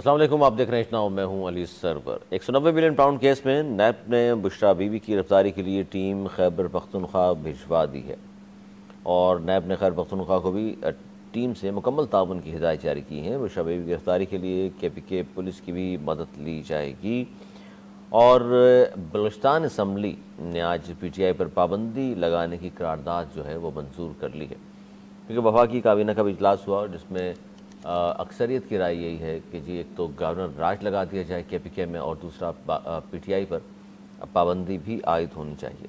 अस्सलाम वालेकुम, आप देख रहे हैं इतना मैं हूं Ali Sarwar. 190 million pound case में नैब ने बुशरा बीवी की गिरफ्तारी के लिए टीम खैबर पख्तूनख्वा भिजवा दी है और नैब ने खैबर पख्तूनख्वा को भी टीम से मुकम्मल ताउन की हिदायत जारी की है। बुशरा बीवी की गिरफ्तारी के लिए KPK पुलिस की भी मदद ली जाएगी और बलूचिस्तान असम्बली ने आज PTI पर पाबंदी लगाने की करारदाद जो है वो मंजूर कर ली है, क्योंकि वफाकी काबीना का भी इजलास हुआ जिसमें अक्सरियत की राय यही है कि जी एक तो गवर्नर राज लगा दिया जाए KPK में और दूसरा PTI पर पाबंदी भी आयद होनी चाहिए।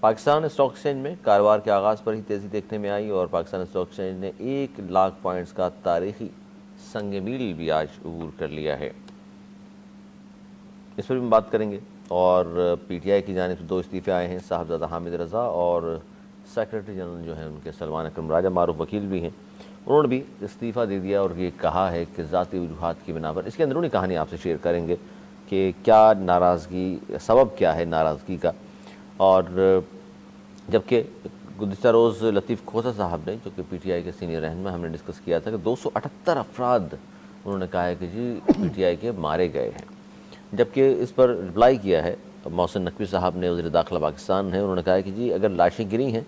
पाकिस्तान स्टॉक एक्सचेंज में कारोबार के आगाज़ पर ही तेज़ी देखने में आई और पाकिस्तान स्टॉक एक्सचेंज ने 1 लाख पॉइंट्स का तारीखी संग मील भी आज अबूर कर लिया है। इस पर भी हम बात करेंगे। और PTI की जानिब से 2 इस्तीफ़े आए हैं, साहबजादा हामिद रज़ा और सेक्रेटरी जनरल जो हैं उनके सलमान अकरम राजा मारूफ वकील भी हैं, उन्होंने भी इस्तीफ़ा दे दिया और ये कहा है कि ज़ाती वजूहात की बिना पर। इसकी अंदरूनी कहानी आपसे शेयर करेंगे कि क्या नाराज़गी, सबब क्या है नाराज़गी का। और जबकि गुज़िश्ता रोज़ लतीफ़ खोसा साहब ने, जो कि PTI के सीनियर रहनुमा, हमने डिस्कस किया था कि 278 अफराद उन्होंने कहा है कि जी PTI के मारे गए हैं, जबकि इस पर रिप्लाई किया है मोहसिन नकवी साहब ने, वज़ीर दाखिला पाकिस्तान है। उन्होंने कहा है कि जी अगर लाशें गिरी हैं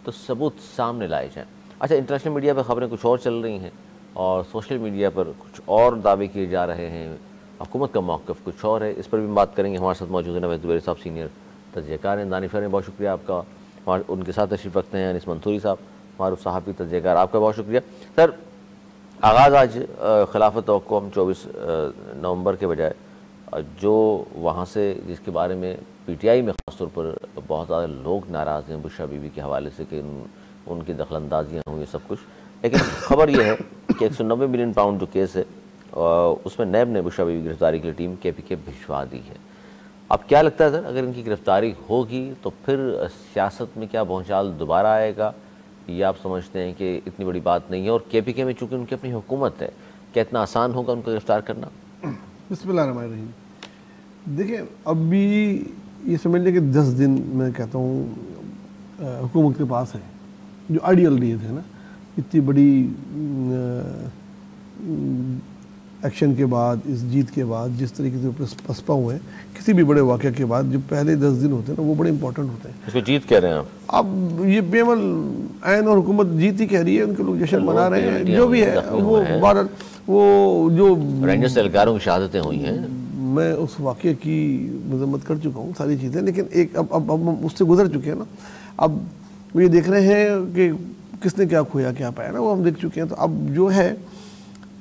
तो सबूत सामने लाए जाएँ। अच्छा, इंटरनेशनल मीडिया पर ख़बरें कुछ और चल रही हैं और सोशल मीडिया पर कुछ और दावे किए जा रहे हैं, हुकूमत का मौक़िफ़ कुछ और है। इस पर भी बात करेंगे। हमारे साथ मौजूद है नवेद ज़ुबैरी साहब, सीनियर तजज़ियाकार हैं। दानिशवर हैं, बहुत शुक्रिया आपका। और उनके साथ तशरीफ़ रखते हैं अनीस मंसूरी साहब, मारूफ साहब भी तजज़ियाकार, आपका बहुत शुक्रिया। सर, आगाज़ आज खिलाफत तवक्को हम 24 नवंबर के बजाय जो वहाँ से जिसके बारे में PTI में ख़ास तौर पर बहुत ज़्यादा लोग नाराज़ हैं बुशरा बीवी के हवाले से कि उनकी दखलंदाजियाँ हुई, सब कुछ, लेकिन ख़बर यह है कि 190 मिलियन पाउंड जो केस है उसमें नैब ने बुशरा बीवी की गिरफ्तारी के लिए टीम KPK भिजवा दी है। अब क्या लगता है सर, अगर इनकी गिरफ्तारी होगी तो फिर सियासत में क्या भौचाल दोबारा आएगा, या आप समझते हैं कि इतनी बड़ी बात नहीं है और KPK में चूँकि उनकी अपनी हुकूमत है, क्या इतना आसान होगा उनको गिरफ्तार करना? बिस्मिल्लाहिर्रहमानिर्रहीम। देखिए, अभी ये समझ लें कि 10 दिन मैं कहता हूँ हुकूमत के पास है, जो आइडियल डेज है ना, इतनी बड़ी एक्शन के बाद, इस जीत के बाद, जिस तरीके से पसपा हुए हैं, किसी भी बड़े वाक़े के बाद जो पहले 10 दिन होते हैं ना, वो बड़े इंपॉर्टेंट होते हैं। इसको जीत कह रहे हैं आप? अब ये बेमल ऐन और हुकूमत जीत ही कह रही है, उनके लोग जश्न मना रहे हैं, जो भी है वो जो रेंजर्स एहलकारों की शहादतें हुई हैं। मैं उस वाक़े की मजम्मत कर चुका हूँ, सारी चीज़ें, लेकिन एक अब हम उससे गुजर चुके हैं ना। अब ये देख रहे हैं कि किसने क्या खोया क्या पाया ना, वो हम देख चुके हैं। तो अब जो है,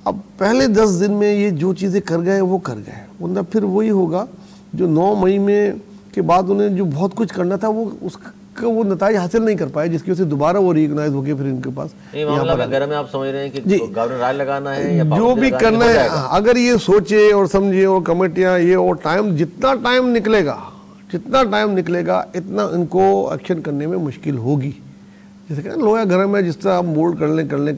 अब पहले 10 दिन में ये जो चीज़ें कर गए वो कर गए, वरना फिर वही होगा जो 9 मई में के बाद उन्हें जो बहुत कुछ करना था वो उसका वो नताइज हासिल नहीं कर पाए, जिसकी वजह से दोबारा वो रिकॉग्नाइज हो गए फिर इनके पास। मामला में आप समझ रहे हैं कि गवर्नर राज लगाना है या जो भी करना है, अगर ये सोचे और समझे और कमेटियाँ ये और टाइम, जितना टाइम निकलेगा इतना इनको एक्शन करने में मुश्किल होगी। जैसे कहते हैं लोया गर्म है, जिस तरह आप मोल्ड कर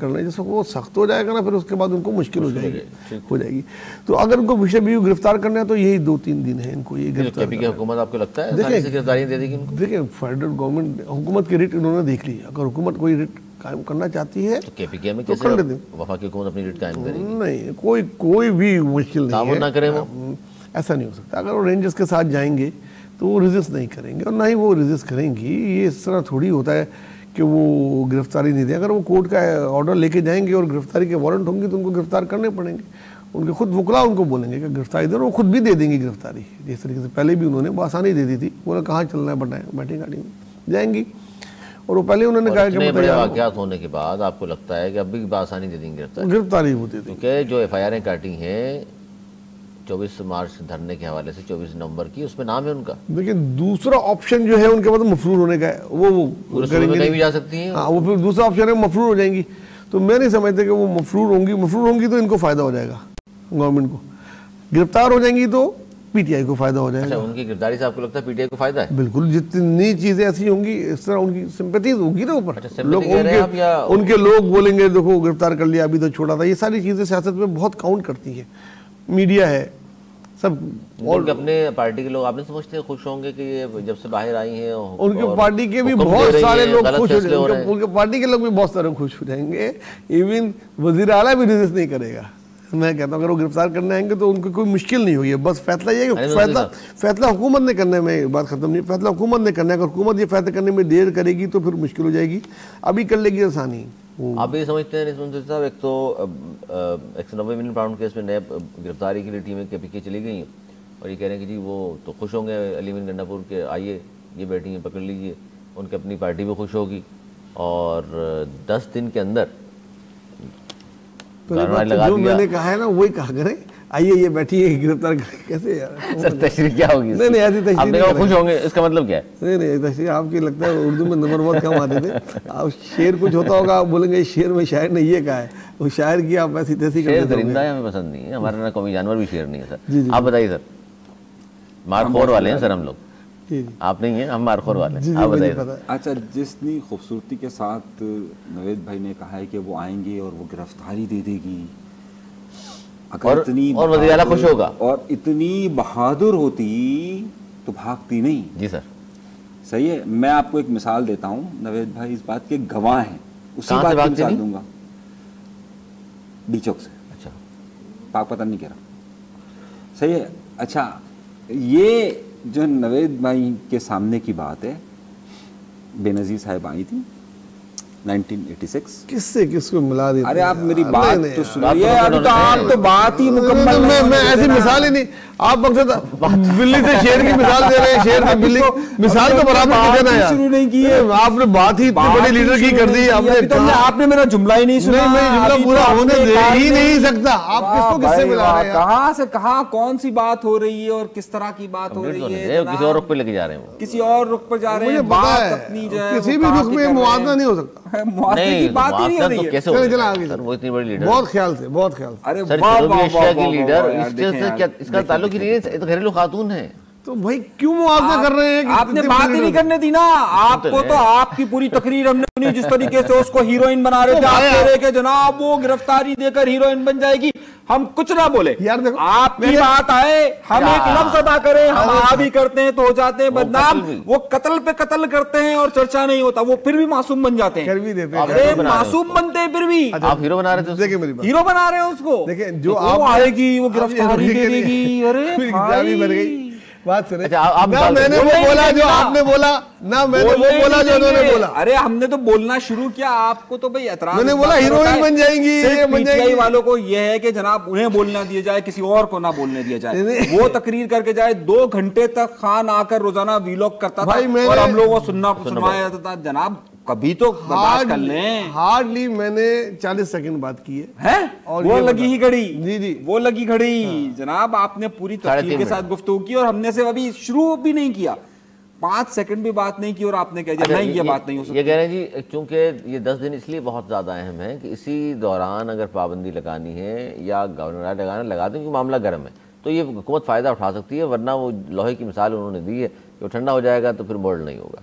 लें जिसको वो सख्त हो जाएगा ना, फिर उसके बाद उनको मुश्किल हो जाएगी। तो अगर उनको विषय भी गिरफ्तार करना है तो यही 2-3 दिन है इनको ये गिरफ्तार। हुकूमत आपको लगता है गिरफ्तारियां दे देगी? देखिए, फेडरल गवर्नमेंट हुकूमत की रिट इन्होंने देख ली। अगर हुकूमत कोई रिट कायम करना चाहती है तो KPK में कैसे वफाकी हुकूमत अपनी रिट कायम करेगी? नहीं, कोई भी मुश्किल नहीं है, ऐसा नहीं हो सकता। अगर वो रेंजर्स के साथ जाएंगे तो वो रेजिस्ट नहीं करेंगे, और ना ही वो रेजिस्ट करेंगी। ये इस तरह थोड़ी होता है कि वो गिरफ्तारी नहीं दें। अगर वो कोर्ट का ऑर्डर लेके जाएंगे और गिरफ्तारी के वारंट होंगे तो उनको गिरफ्तार करने पड़ेंगे। उनके खुद वकला उनको बोलेंगे कि गिरफ्तारी दे, और वो खुद भी दे देंगी गिरफ्तारी। जिस तरीके से पहले भी उन्होंने आसानी दे दी थी, उन्होंने कहाँ चलना है बताएं, बैठी गाड़ी में जाएंगी, और वो पहले उन्होंने कहा कि बड़े वाक़यात होने के बाद आपको लगता है कि अब भी आसानी दे देंगे गिरफ्तारी वो दे देंगे? क्योंकि जो FIR काटी हैं 24 मार्च धरने के हवाले से 24 नवंबर की, उसमें नाम है उनका। देखिए, दूसरा ऑप्शन जो है उनके पास मफरूर होने का है, वो करेंगे नहीं भी जा सकती हैं। हाँ, वो फिर दूसरा ऑप्शन है मफरूर हो जाएंगी। तो मैं नहीं समझता कि वो मफरूर होंगी तो इनको फायदा हो जाएगा, गवर्नमेंट को। गिरफ्तार हो जाएंगी तो PTI को फायदा हो जाएगा। अच्छा, उनकी गिरफ्तारी से आपको लगता है PTI को फायदा है? बिल्कुल, जितनी चीजें ऐसी होंगी इस तरह उनकी सिंपैथीज होगी ना ऊपर। अच्छा, लोग उनके लोग बोलेंगे देखो गिरफ्तार कर लिया, अभी तो छोड़ा था। ये सारी चीजें सियासत में बहुत काउंट करती है, मीडिया है सब। और अपने पार्टी के लोग आपने समझते हैं खुश होंगे कि ये जब से बाहर आई हैं, उनके पार्टी के भी बहुत सारे लोग खुश हो जाएंगे, उनके पार्टी के लोग भी बहुत सारे खुश हो जाएंगे। इवन वजीर आला भी रेजिस्ट नहीं करेगा, मैं कहता हूँ अगर वो गिरफ्तार करने आएंगे तो उनको कोई मुश्किल नहीं हुई है, बस फैसला ये है कि फैसला हुकूमत ने करने में, बात खत्म नहीं, फैसला हुकूमत ने करना है। अगर हुकूमत ये फैसला करने में देर करेगी तो फिर मुश्किल हो जाएगी, अभी कर लेगी आसानी। आप ये समझते हैं रिजवान साहब, एक तो 190 मिलियन पाउंड केस में नैब गिरफ्तारी के लिए टीमें KPK चली गई हैं और ये कह रहे हैं कि जी वो तो खुश होंगे अली मीर गंडापुर के, आइए ये बैठी हैं पकड़ लीजिए, उनकी अपनी पार्टी भी खुश होगी और 10 दिन के अंदर लगा जो मैंने कहा है ना वही कहा करें, आइए ये बैठिए गिरफ्तार करें। कैसे यार सर तशरीह क्या होगी? नहीं ऐसी तशरीह खुश होंगे इसका मतलब क्या है? नहीं तशरीह आपकी लगता है उर्दू में नंबर बहुत कम आते थे। आप शेर कुछ होता होगा, आप बोलेंगे शेर में शायर ने ये कहा है, वो शायर की आप ऐसी तैसी शेर दरिंदा है, हमें पसंद नहीं है, हमारा ना कौमी जानवर भी शेर नहीं है सर। आप बताइए सर, मारखोर वाले हैं सर हम लोग, आप नहीं हैं, हम मारखोर वाले हैं, आप बताइए। अच्छा, जितनी खूबसूरती के साथ नवेद भाई ने कहा है कि वो आएंगे और वो गिरफ्तारी दे देगी, और वज़ीर आला खुश होगा, और इतनी बहादुर होती तो भागती नहीं। जी सर सही है। मैं आपको एक मिसाल देता हूँ, नवेद भाई इस बात के गवाह हैं, उसी बात की मिसाल दूंगा। डी चौक से। अच्छा, पाक पता नहीं कह रहा, सही है। अच्छा, ये जो नवेद भाई के सामने की बात है, बेनज़ीर साहब आई थी 1986। किससे किसको मिला दी? अरे आप मेरी बात तो सुनिए, अभी तो आप तो बात ही मुकम्मल। मैं ऐसी मिसाल ही नहीं, आप मकसद बिल्ली से शेर की मिसाल दे रहे हैं, शेर से बिल्ली मिसाल तो बराबर की देना यार। शुरू नहीं की है आपने, बात ही इतने बड़े लीडर की कर दी आपने मेरा जुमला ही नहीं सुना। मैं जुमला पूरा होने दे ही नहीं सकता। आप किसको किससे मिला रहे हैं? कहाँ से कहाँ कौन सी बात हो रही है और किस तरह की बात हो रही है? किसी और रुख पे लेके जा रहे हैं, किसी और रुख पर जा रहे हैं। किसी भी रुख में मुआवजा नहीं हो सकता, नहीं बात ही नहीं हो रही है। कैसे हो सर, वो इतनी बड़ी लीडर, बहुत ख्याल से, बहुत ख्याल से। अरे सर एशिया की लीडर, इसका ताल्लुक ही नहीं है, तो घरेलू खातून है। तो भाई क्यों मुआवजा कर रहे हैं? आपने बात ही नहीं करने दी ना। आपको तो आपकी पूरी तकरीर हमने सुनी, जिस तरीके से उसको हीरोइन बना रहे थे, आप कह रहे कि जनाब वो गिरफ्तारी देकर हीरोइन बन जाएगी। हम कुछ ना बोले यार, देखो आपकी बात आए, हम एक लफ्ज अदा करें, हम आ भी करते हैं तो हो जाते हैं बदनाम। वो कत्ल पे कत्ल करते हैं और चर्चा नहीं होता, वो फिर भी मासूम बन जाते हैं, कर भी देते हैं। अरे मासूम बनते हैं फिर भी। आप हीरो बना रहे थे, देखिए मेरी बात, हीरो बना रहे हैं उसको। देखिए जो आप आएगी वो गिरफ्तारी दे देगी। अरे बन गई बात सुने। अच्छा, ना मैंने वो बोला जो आपने बोला, ना मैंने वो बोला जो उन्होंने बोला। अरे हमने तो बोलना शुरू किया, आपको तो भाई एतराज। मैंने बोला हीरोइन बन जाएंगी, ये बन जाएगी। वालों को ये है कि जनाब उन्हें बोलना दिया जाए, किसी और को ना बोलने दिया जाए। वो तकरीर करके जाए, 2 घंटे तक खान आकर रोजाना वीलॉग करता था और हम लोगों को सुनवाया जाता था। जनाब कभी तो बर्दाश्त कर लें। हार्डली मैंने 40 सेकंड बात की है और वो लगी ही घड़ी। जी वो लगी घड़ी। जनाब आपने पूरी तफसील के साथ गुफ्तगू की और हमने से अभी शुरू भी नहीं किया, 5 सेकंड भी बात नहीं की और आपने कह दिया नहीं ये बात नहीं हो सकती। ये कह रहे हैं जी, क्योंकि ये 10 दिन इसलिए बहुत ज़्यादा अहम है कि इसी दौरान अगर पाबंदी लगानी है या गवर्नर लगाना लगा दें, क्योंकि मामला गर्म है तो ये हुकूमत फ़ायदा उठा सकती है, वरना वो लोहे की मिसाल उन्होंने दी है कि वो ठंडा हो जाएगा तो फिर मोड़ नहीं होगा।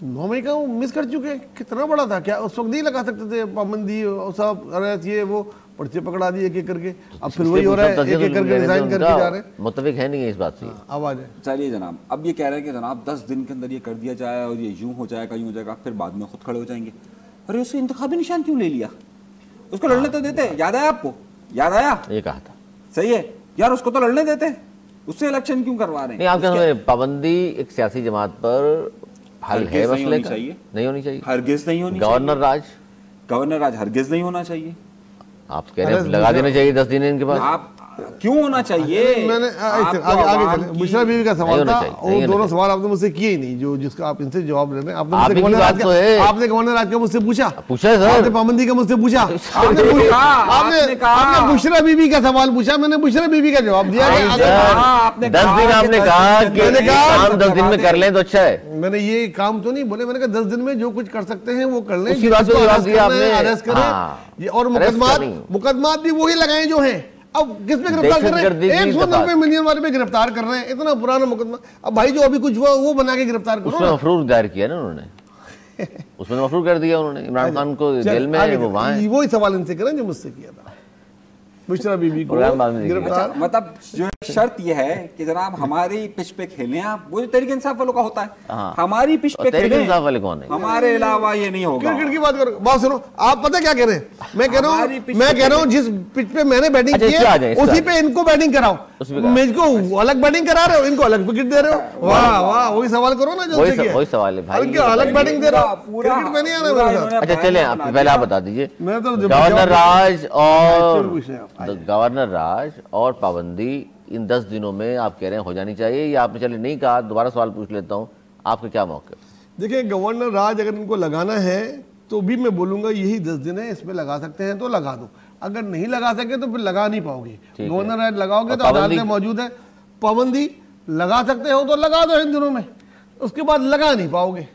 9 मई का वो मिस कर चुके हैं, कितना बड़ा था, क्या उस वक्त नहीं लगा सकते थे पाबंदी सब? अरे ये वो पर्चे पकड़ा दिए एक एक करके, अब फिर वही हो रहा है, एक एक करके रिजाइन करके जा रहे हैं। मुत्तफिक है नहीं है इस बात से। आवाज है। चलिए जनाब, अब ये कह रहे हैं कि जनाब 10 दिन के अंदर ये कर दिया जाए और ये यूं हो जाएगा यूं हो जाएगा, फिर बाद में खुद खड़े हो जाएंगे। अरे उससे इंतखाबी निशान क्यों ले लिया? उसको लड़ने तो देते। याद आया आपको? याद आया? ये कहा था सही है यार, उसको तो लड़ने देते, उससे इलेक्शन क्यों करवा रहे हैं? नहीं, आप क्या पाबंदी एक सियासी जमात पर हल है मसले का? नहीं होनी चाहिए, हरगिज नहीं होनी चाहिए। गवर्नर राज हरगिज नहीं होना चाहिए। आप कह रहे हैं लगा देना चाहिए 10 दिन इनके पास। आप क्यों होना चाहिए? मैंने आगे चले, बुशरा बीवी का सवाल था, वो दोनों सवाल आपने मुझसे किए ही नहीं, जो जिसका आप इनसे जवाब ले रहे हैं। आपने गवर्नर राज का मुझसे पूछा सर, आपने पाबंदी का मुझसे पूछा, आपने बुशरा बीवी का सवाल पूछा, मैंने बुशरा बीवी का जवाब दिया। 10 दिन आपने कहा कि 10 दिन में कर लें तो अच्छा है। मैंने ये काम तो नहीं बोले, मैंने कहा 10 दिन में जो कुछ कर सकते हैं वो कर लें, अरेस्ट करें और मुकदमात भी वही लगाए जो हैं। अब किस पे गिरफ्तार कर रहे हैं? 190 मिलियन वाले पे गिरफ्तार कर रहे हैं, इतना पुराना मुकदमा। अब भाई जो अभी कुछ हुआ वो बना के गिरफ्तार करो। उसमें मफरूर दायर किया ना उन्होंने, उसमें मफरूर कर दिया उन्होंने, इमरान खान को जेल में, वो वहां है। वही सवाल इनसे करें जो मुझसे किया था, बुशरा बीबी को गिरफ्तार। मतलब जो शर्त यह है कि जनाब हमारी पिच पे खेलें आप, वो जो तहरीक इंसाफ वालों का होता है, हमारी पिच पे खेलें। इंसाफ वाले कौन है? हमारे अलावा ये नहीं होगा। क्रिकेट की बात करो, बात सुनो, आप पता क्या कह रहे हैं? मैं कह रहा हूँ जिस पिच पे मैंने बैटिंग की है उसी पे इनको बैटिंग कराओ। मुझको अलग बैटिंग करा रहे हो, इनको अलग विकेट दे रहे हो। वाह वाह, वही सवाल करो ना, जो वही सवाल है भाई, अलग बैटिंग दे रहा हूँ, क्रिकेट में नहीं आना। अच्छा चले, पहले आप बता दीजिए, मैं तो गवर्नर राज और पाबंदी इन 10 दिनों में आप कह रहे हैं हो जानी चाहिए, या आपने चले नहीं कहा? दोबारा सवाल पूछ लेता हूँ, आपका क्या मौके? देखिए, गवर्नर राज अगर इनको लगाना है तो भी मैं बोलूंगा यही 10 दिन है, इसमें लगा सकते हैं तो लगा दो, अगर नहीं लगा सके तो फिर लगा नहीं पाओगे। गवर्नर राज लगाओगे तो अदालतें मौजूद है, पाबंदी लगा सकते हो तो लगा दो इन दिनों में, उसके बाद लगा नहीं पाओगे।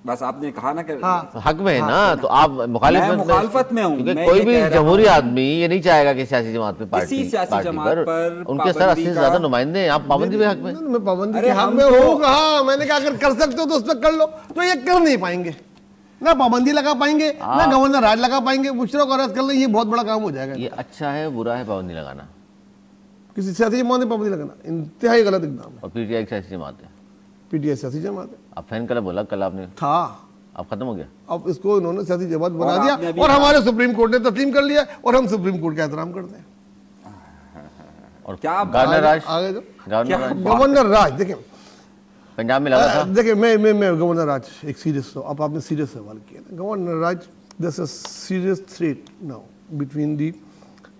बस आपने कहा ना कि हक में है ना, तो आप मुखालफत में हूँ। कोई भी जमहूरी आदमी ये नहीं चाहेगा कि सियासी जमात में पार्टी पर उनके सर 80 से ज्यादा नुमाइंदे हैं। आप पाबंदी में हक में? मैं पाबंदी के हक में हूँ कहा? मैंने कहा अगर कर सकते हो तो उस पर कर लो, तो ये कर नहीं पाएंगे, ना पाबंदी लगा पाएंगे ना गवर्नर राज लगा पाएंगे। मुशर्रफ को कर ले, ये बहुत बड़ा काम हो जाएगा। ये अच्छा है बुरा है पाबंदी लगाना? किसी सियासी जमात में पाबंदी लगाना इंतहाई गलत इक़दाम है। और पीटीआई की सियासी जमात है? पीटीआई सियासी जमात है। अब फैन क्लब बोला कल आपने था, अब खत्म हो गया, अब इसको इन्होंने सियासी जमात बना दिया और हमारे सुप्रीम कोर्ट ने तस्लीम कर लिया और हम सुप्रीम कोर्ट का एहतराम करते हैं। और क्या गवर्नर राज? आगे जो गवर्नर राज देखिए पंजाब में लगा था। देखिए मैं गवर्नर राज एक सीरियस, अब आपने सीरियस सवाल किया। Governor Raj, this is serious threat now between the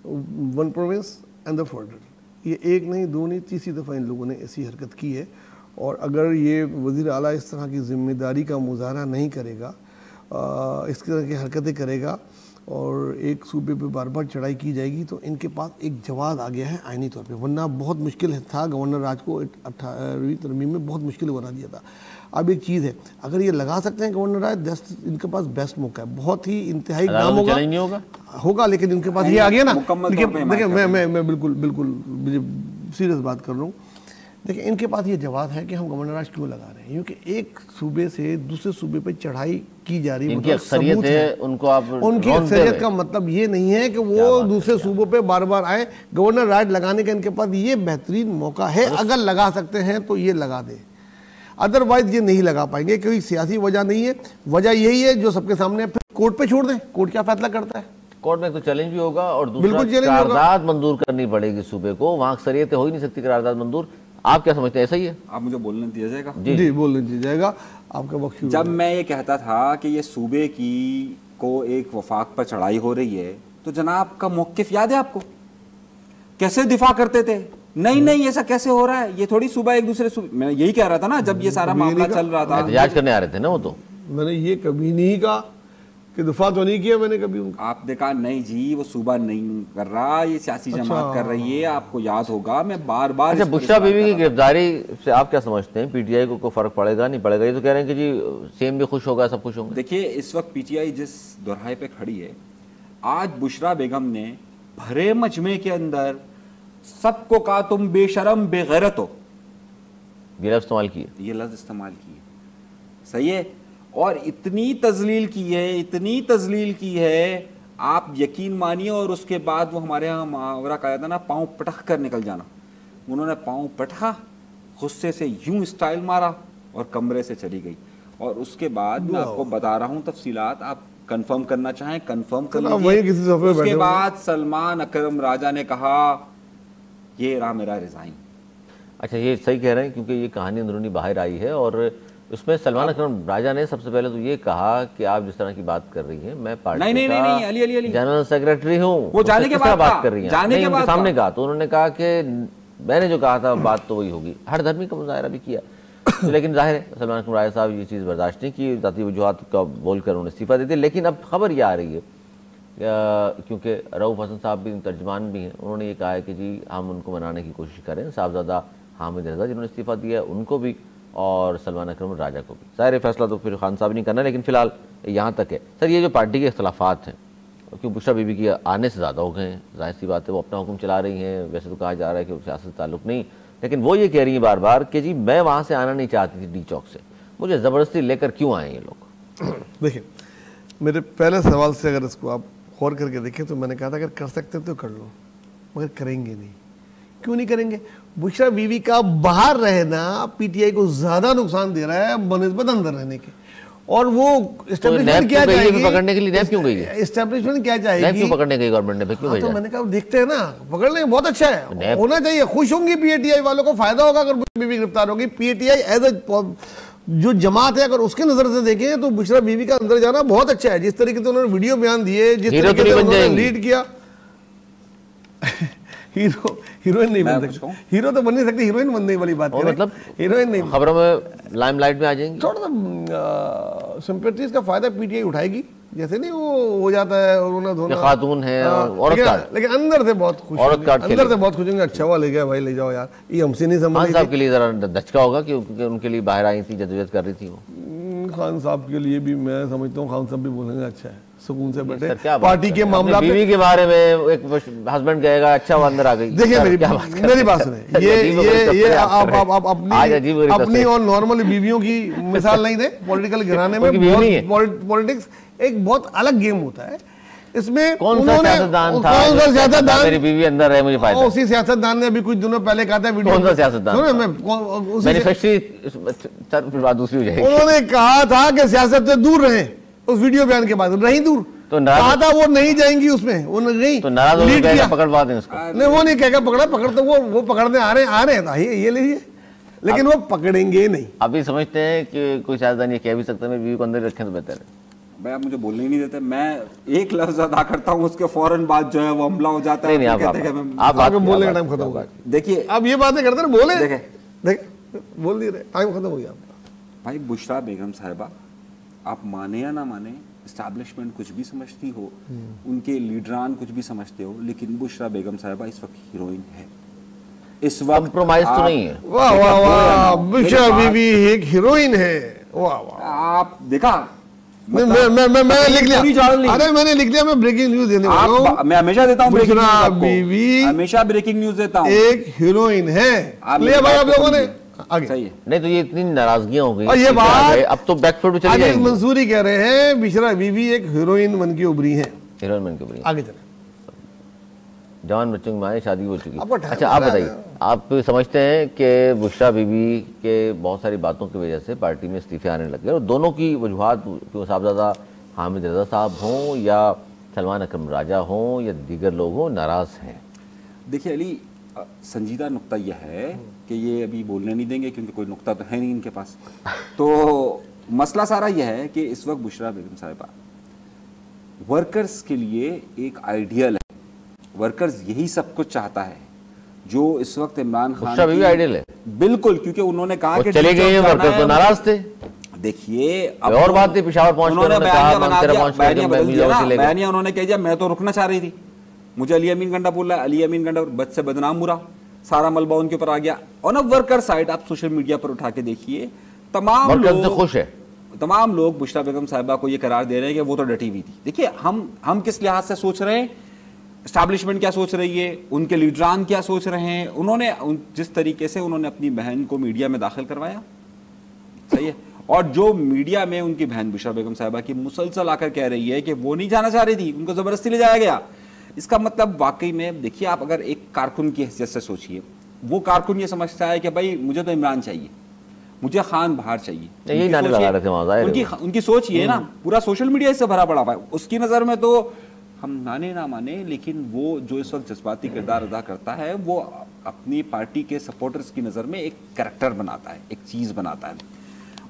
one province and the federal. ये एक नहीं, दो नहीं, तीसरी दफ़ा इन लोगों ने ऐसी हरकत की है। और अगर ये वज़ीर आला इस तरह की ज़िम्मेदारी का मुज़ाहरा नहीं करेगा, इस तरह की हरकतें करेगा और एक सूबे पे बार बार चढ़ाई की जाएगी, तो इनके पास एक जवाब आ गया है आइनी तौर पे। वरना बहुत मुश्किल था गवर्नर राज को 18वीं तरमीम में बहुत मुश्किल बना दिया था। अब एक चीज़ है, अगर ये लगा सकते हैं गवर्नर राज, इनके पास बेस्ट मौका है, बहुत ही इंतहाई काम होगा, लेकिन इनके पास ये आ गया ना। देखिए मैं बिल्कुल सीरियस बात कर रहा हूँ। देखिए, इनके पास ये जवाब है कि हम गवर्नर राज क्यों लगा रहे हैं, क्योंकि एक सूबे से दूसरे सूबे पे चढ़ाई की जा रही है। इनकी अक्सरियत है, उनको आप उनकी अक्सरियत का मतलब ये नहीं है कि वो दूसरे सूबों पे बार बार आए। गवर्नर राज लगाने का इनके पास ये बेहतरीन मौका है, अगर लगा सकते हैं तो ये लगा दे, अदरवाइज ये नहीं लगा पाएंगे। कोई सियासी वजह नहीं है, वजह यही है जो सबके सामने। फिर कोर्ट पे छोड़ दें, कोर्ट क्या फैसला करता है। कोर्ट में तो चैलेंज भी होगा और दूसरा करारदाद मंजूर करनी पड़ेगी सूबे को, वहाँ अक्सरियत हो ही नहीं सकती करारदाद मंजूर। आप क्या समझते हैं, ऐसा ही है? आप मुझे बोलने दिया जाएगा? जी बोलने दिया जाएगा, आपका वक्त। जब मैं ये कहता था कि ये सूबे की को एक वफाक पर चढ़ाई हो रही है, तो जनाब का मौक़िफ़ याद है आपको? कैसे दिफा करते थे, नहीं ऐसा कैसे हो रहा है, ये थोड़ी सूबा एक दूसरे सूबे। मैं यही कह रहा था ना जब ये सारा मामला चल रहा था, एहतजाज करने आ रहे थे ना वो। तो मैंने ये कभी नहीं कहा कि दफा तो नहीं किया मैंने कभी उनका। आपने कहा नहीं जी वो सूबा नहीं कर रहा, ये सियासी जमात कर रही है, आपको याद होगा मैं बार बार। अच्छा, बुशरा बीवी की गिरफ्तारी से आप क्या समझते हैं? पीटीआई को फर्क पड़ेगा नहीं पड़ेगा? ये तो कह रहे हैं कि जी सेम भी खुश होगा, सब खुश होंगे। देखिए, इस वक्त पीटीआई जिस दोराहे पे खड़ी है, आज बुशरा बेगम ने भरे मजमे के अंदर सबको कहा तुम बेशरम बेगैरत हो, ये लफ्ज़ इस्तेमाल किए, ये लफ्ज़ इस्तेमाल किए, सही है। और इतनी तजलील की है, आप यकीन मानिए। और उसके बाद वो हमारे यहाँ मुहावरा कहा था ना, पाँव पटक कर निकल जाना। उन्होंने पाँव पटका, गुस्से से यूं स्टाइल मारा और कमरे से चली गई। और उसके बाद मैं आपको बता रहा हूँ तफसीलात, आप कंफर्म करना चाहें कंफर्म कर लीजिए। उसके बाद सलमान अकरम राजा ने कहा ये रहा मेरा रिजाइन। अच्छा, ये सही कह रहे हैं, क्योंकि ये कहानी अंदरूनी बाहर आई है और उसमें सलमान अकरम राजा ने सबसे पहले तो ये कहा कि आप जिस तरह की बात कर रही हैं, मैं पार्टी नहीं, अली जनरल सेक्रेटरी हूँ, वो जाने के बाद बात कर रही हैं, उनके सामने कहा। तो उन्होंने कहा कि मैंने जो कहा था बात तो वही होगी। हर धर्मी का मुजाहरा भी किया लेकिन जाहिर है सलमान अकरम राजा साहब ये चीज़ बर्दाश्त नहीं की, जाती वजूहत का बोल कर उन्होंने इस्तीफा दे दिया। लेकिन अब खबर ये आ रही है, क्योंकि रऊफ हसन साहब भी तर्जमान भी हैं, उन्होंने ये कहा है कि जी हम उनको मनाने की कोशिश करें, साहबजादा हामिद रजा जिन्होंने इस्तीफा दिया उनको भी और सलमान अकरम राजा को भी। ज़ाहिर फैसला तो फिर खान साहब नहीं करना, लेकिन फ़िलहाल यहाँ तक है। सर, ये जो पार्टी के इख्तलाफात हैं, क्योंकि बुशरा बीबी की आने से ज़्यादा हो गए हैं, जाहिर सी बात है वो अपना हुक्म चला रही हैं। वैसे तो कहा जा रहा है कि सियासत ताल्लुक़ नहीं, लेकिन वो ये कह रही हैं बार बार कि जी मैं वहाँ से आना नहीं चाहती थी डी चौक से, मुझे ज़बरदस्ती लेकर क्यों आए ये लोग। देखिए, मेरे पहले सवाल से अगर इसको आप गौर करके देखें तो मैंने कहा था अगर कर सकते तो कर लो, मगर करेंगे नहीं। क्यों नहीं करेंगे? बुशरा बीवी का बाहर रहना पीटीआई को ज्यादा नुकसान दे रहा है बनिस्बत अंदर रहने के। और वो एस्टेब्लिशमेंट क्या चाहेगी पकड़ने के लिए? नैब क्यों गई है? एस्टेब्लिशमेंट क्या चाहेगी? नैब क्यों पकड़ने गई गवर्नमेंट ने? क्यों भेजा? तो मैंने कहा देखते हैं ना, पकड़ लेंगे, बहुत अच्छा है, होना चाहिए, खुश होंगी पीटीआई वालों को, फायदा होगा अगर बुशरा बीवी गिरफ्तार होगी। पीटीआई एज ए जो जमात है अगर उसके नजर से देखें तो बुशरा बीवी का अंदर जाना बहुत अच्छा है। जिस तरीके से उन्होंने वीडियो बयान दिए, जिस तरीके से उन्होंने लीड किया हीरोइन नहीं बन सकती, हीरो तो बन नहीं सकती, हीरोइन बनने वाली बात है, मतलब हीरोइन नहीं, खबरों में लाइमलाइट में आ जाएंगी। थोड़ा सा सिंपैथीज का फायदा पीटीआई उठाएगी, जैसे नहीं वो हो जाता है उन्होंने दोनों खातून है औरत कार्ड, लेकिन अंदर से बहुत खुश, अंदर से बहुत खुश होंगे, अच्छा हुआ ले गया भाई, ले जाओ यार, ये हमसे नहीं समझ। खान साहब के लिए जरा दचका होगा क्योंकि उनके लिए बाहर आई थी, जदोजहद कर रही थी वो। खान साहब के लिए भी मैं समझता हूँ, खान साहब भी बोलेंगे अच्छा है, सुकून से बैठे, पार्टी के मामला पे बीवी के बारे में एक हस्बैंड कहेगा अच्छा वो अंदर आ गई। देखिए मेरी बात सुने, ये आप अपनी और नॉर्मल बीवियों की मिसाल नहीं दे, पॉलिटिकल घराने में पॉलिटिक्स एक बहुत अलग गेम होता है। इसमें कौन सा सियासतदान था? कौन सा सियासतदान? मेरी बीवी अंदर है, मुझे फायदा। उसी सियासतदान ने अभी कुछ दिनों पहले कहा था वीडियो, कौन सा सियासतदान? दूसरी हो जाएगी। उन्होंने कहा था कि सियासत से दूर रहें, उस वीडियो बयान के बाद रही दूर, तो कहा था वो नहीं जाएंगी उसमें, वो नहीं, तो नाराज पकड़वा दें उसको। नहीं वो नहीं कहेगा पकड़ तो वो पकड़ने आ रहे हैं, ये लीजिए, लेकिन वो पकड़ेंगे नहीं। अभी समझते हैं कि कोई सियासतदान ये कह भी सकता है मैं बीवी को अंदर रखें तो बेहतर है। भाई आप मुझे बोलने ही नहीं देते, मैं एक लफ्ज अदा करता हूँ उसके फौरन बाद जो है वो हमला हो जाता है। नहीं, आप बोलने का टाइम खत्म हो गया। देखिए अब ये बातें करते हैं, बोले देखे बोल दिए, टाइम खत्म हो गया। भाई बुशरा बेगम साहिबा, आप माने या ना माने, एस्टैब्लिशमेंट कुछ भी समझती हो, उनके लीडरान कुछ भी समझते हो, लेकिन बुशरा बेगम साहिबा इस वक्त हीरोइन है। इस वक्त कंप्रोमाइज तो नहीं है। वाह वाह वाह, बुशरा बीवी एक हीरोइन है, वाह वाह। आप देखा, मैं लिख लिया, अरे मैंने लिख लिया, मैं ब्रेकिंग न्यूज देने वाला हूं। मैं हमेशा देता हूं ब्रेकिंग न्यूज, बीवी हमेशा ब्रेकिंग न्यूज देता हूं। एक हीरोइन है, लिया भाई आप लोगों ने आगे। सही है। नहीं तो ये इतनी नाराजगियां हो गई और ये बात अब तो बैकफुट पे चली जाएगी। मंसूरी कह रहे हैं बुशरा बीवी एक हीरोइन बन के उभरी है, हीरोइन बन के उभरी। आगे चले, जवान बच्चों की माँ शादी हो चुकी। अच्छा आप बताइए, आप समझते हैं कि बुशरा बीवी के बहुत सारी बातों की वजह से पार्टी में इस्तीफे आने लग गए, और दोनों की वजूहात साहबजादा हामिद रजा साहब हों या सलमान अकरम राजा हों या दीगर लोग हों, नाराज़ हैं? देखिए अली, संजीदा नुक्ता यह है कि ये अभी बोलने नहीं देंगे क्योंकि कोई नुक्ता तो है नहीं इनके पास। तो मसला सारा यह है कि इस वक्त बुशरा बेगम साहिबा वर्कर्स के लिए एक आइडियल है, वर्कर्स यही सब कुछ चाहता है जो इस वक्त इमरान खान भी आइडियल है। बिल्कुल, क्योंकि उन्होंने कहा कि चले गए हैं वर्कर्स तो नाराज थे। देखिए और बात थी, पेशावर उन्होंने कह दिया मैं तो रुकना चाह रही थी, मुझे अली अमीन गंडा बोल रहा है, अली अमीन गंडा बद से बदनाम बुरा, सारा मलबा उनके ऊपर आ गया। ऑन अ वर्कर साइड आप सोशल मीडिया पर उठा के देखिए, तमाम लोग खुश है, तमाम लोग बुशरा बेगम साहिबा को ये करार दे रहे हैं कि वो तो डटी हुई थी। देखिए हम किस लिहाज से सोच रहे हैं, एस्टैब्लिशमेंट क्या सोच रही है, उनके लीडरान क्या सोच रहे हैं, उन्होंने जिस तरीके से उन्होंने अपनी बहन को मीडिया में दाखिल करवाया, सही है, और जो मीडिया में उनकी बहन बुशरा बेगम साहिबा की मुसलसल आकर कह रही है कि वो नहीं जाना चाह रही थी, उनको जबरदस्ती ले जाया गया, इसका मतलब वाकई में देखिए, आप अगर एक कारकुन की हैसियत से सोचिए, वो कारकुन ये समझता है कि भाई मुझे तो इमरान चाहिए, मुझे खान बाहर चाहिए, यही नारे लगा रहे थे वहां। उनकी सोच ये ना, पूरा सोशल मीडिया इससे भरा पड़ा है। उसकी नजर में तो हम माने ना माने, लेकिन वो जो इस वक्त जज्बाती किरदार अदा करता है, वो अपनी पार्टी के सपोर्टर्स की नज़र में एक कैरेक्टर बनाता है, एक चीज़ बनाता है।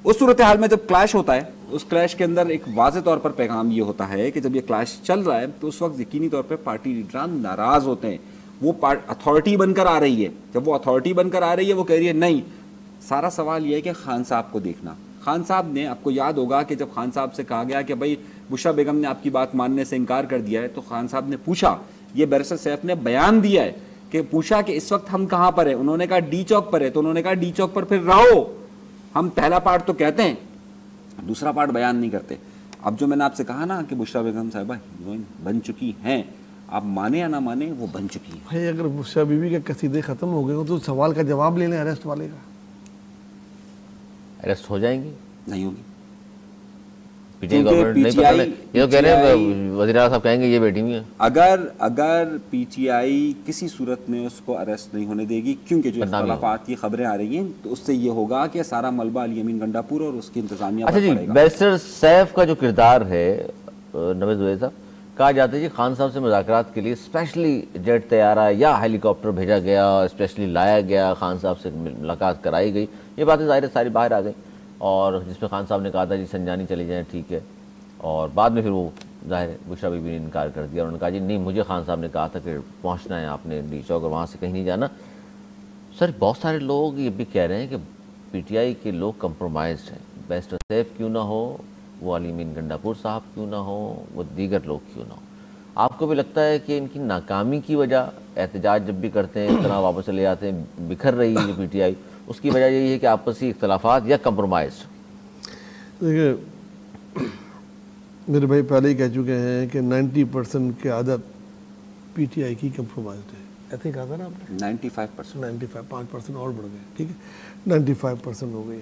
उस सूरत हाल में जब क्लैश होता है, उस क्लैश के अंदर एक वाज़े तौर पर पैगाम ये होता है कि जब ये क्लैश चल रहा है तो उस वक्त यकीनी तौर पर पार्टी लीडरान नाराज़ होते हैं। वो अथॉरिटी बनकर आ रही है, जब वो अथॉरिटी बनकर आ रही है, वो कह रही है नहीं, सारा सवाल ये है कि खान साहब को देखना। खान साहब ने, आपको याद होगा कि जब खान साहब से कहा गया कि भाई बुशरा बेगम ने आपकी बात मानने से इनकार कर दिया है, तो खान साहब ने पूछा, ये बैरिस्टर सैफ ने बयान दिया है कि पूछा कि इस वक्त हम कहाँ पर है, उन्होंने कहा डी चौक पर है, तो उन्होंने कहा डी चौक पर फिर रहो, हम पहला पार्ट तो कहते हैं, दूसरा पार्ट बयान नहीं करते। अब जो मैंने आपसे कहा ना कि बुशरा बेगम साहिबा हीरोइन बन चुकी हैं, आप माने या ना माने, वो बन चुकी है। भाई अगर बुशरा बीवी के कसीदे खत्म हो गए हो तो सवाल का जवाब ले लें अरेस्ट वाले का। अरेस्ट हो जाएंगी? नहीं होगी। पीटीआई ये तो कह रहे हैं, वज़ीर आज़म साहब कहेंगे ये बैठी हुई है। अगर पीटीआई किसी सूरत में उसको अरेस्ट नहीं होने देगी, क्योंकि जो इख्तिलाफात की खबरें आ रही हैं, तो उससे ये होगा कि सारा मलबा अली अमीन गंडापुर और उसकी इंतजामिया। अच्छा जी, बैरिस्टर सैफ का जो किरदार है नवेद ज़ुबैर साहब, कहा जाता है कि खान साहब से मुज़ाकरात के लिए स्पेशली जेट तैयारा या हेलीकॉप्टर भेजा गया, स्पेशली लाया गया, खान साहब से मुलाकात कराई गई। ये बातें ज़ाहिर सारी बाहर आ गई, और जिसमें खान साहब ने कहा था जी संजानी चले जाएं, ठीक है, और बाद में फिर वो ज़ाहिर बुशरा बीबी ने इनकार कर दिया। उन्होंने कहा जी नहीं, मुझे खान साहब ने कहा था कि पहुँचना है आपने डी चौक और वहाँ से कहीं नहीं जाना। सर बहुत सारे लोग ये भी कह रहे हैं कि पीटीआई के लोग कंप्रोमाइज्ड हैं, बैरिस्टर सैफ क्यों ना हो, वो अली अमीन गंडापुर साहब क्यों ना हो, वो दीगर लोग क्यों ना हो। आपको भी लगता है कि इनकी नाकामी की वजह, एहतजाज जब भी करते हैं इस तरह वापस चले जाते हैं, बिखर रही है पीटीआई, उसकी वजह यही है कि आपसी इख्तलाफात या कंप्रोमाइज? देखिए मेरे भाई पहले ही कह चुके हैं कि 90% की आदत पीटीआई की कंप्रोमाइज है। ऐसे ही कहा था ना आपने, 95%, 5% और बढ़ गए, ठीक है, 95% हो गए,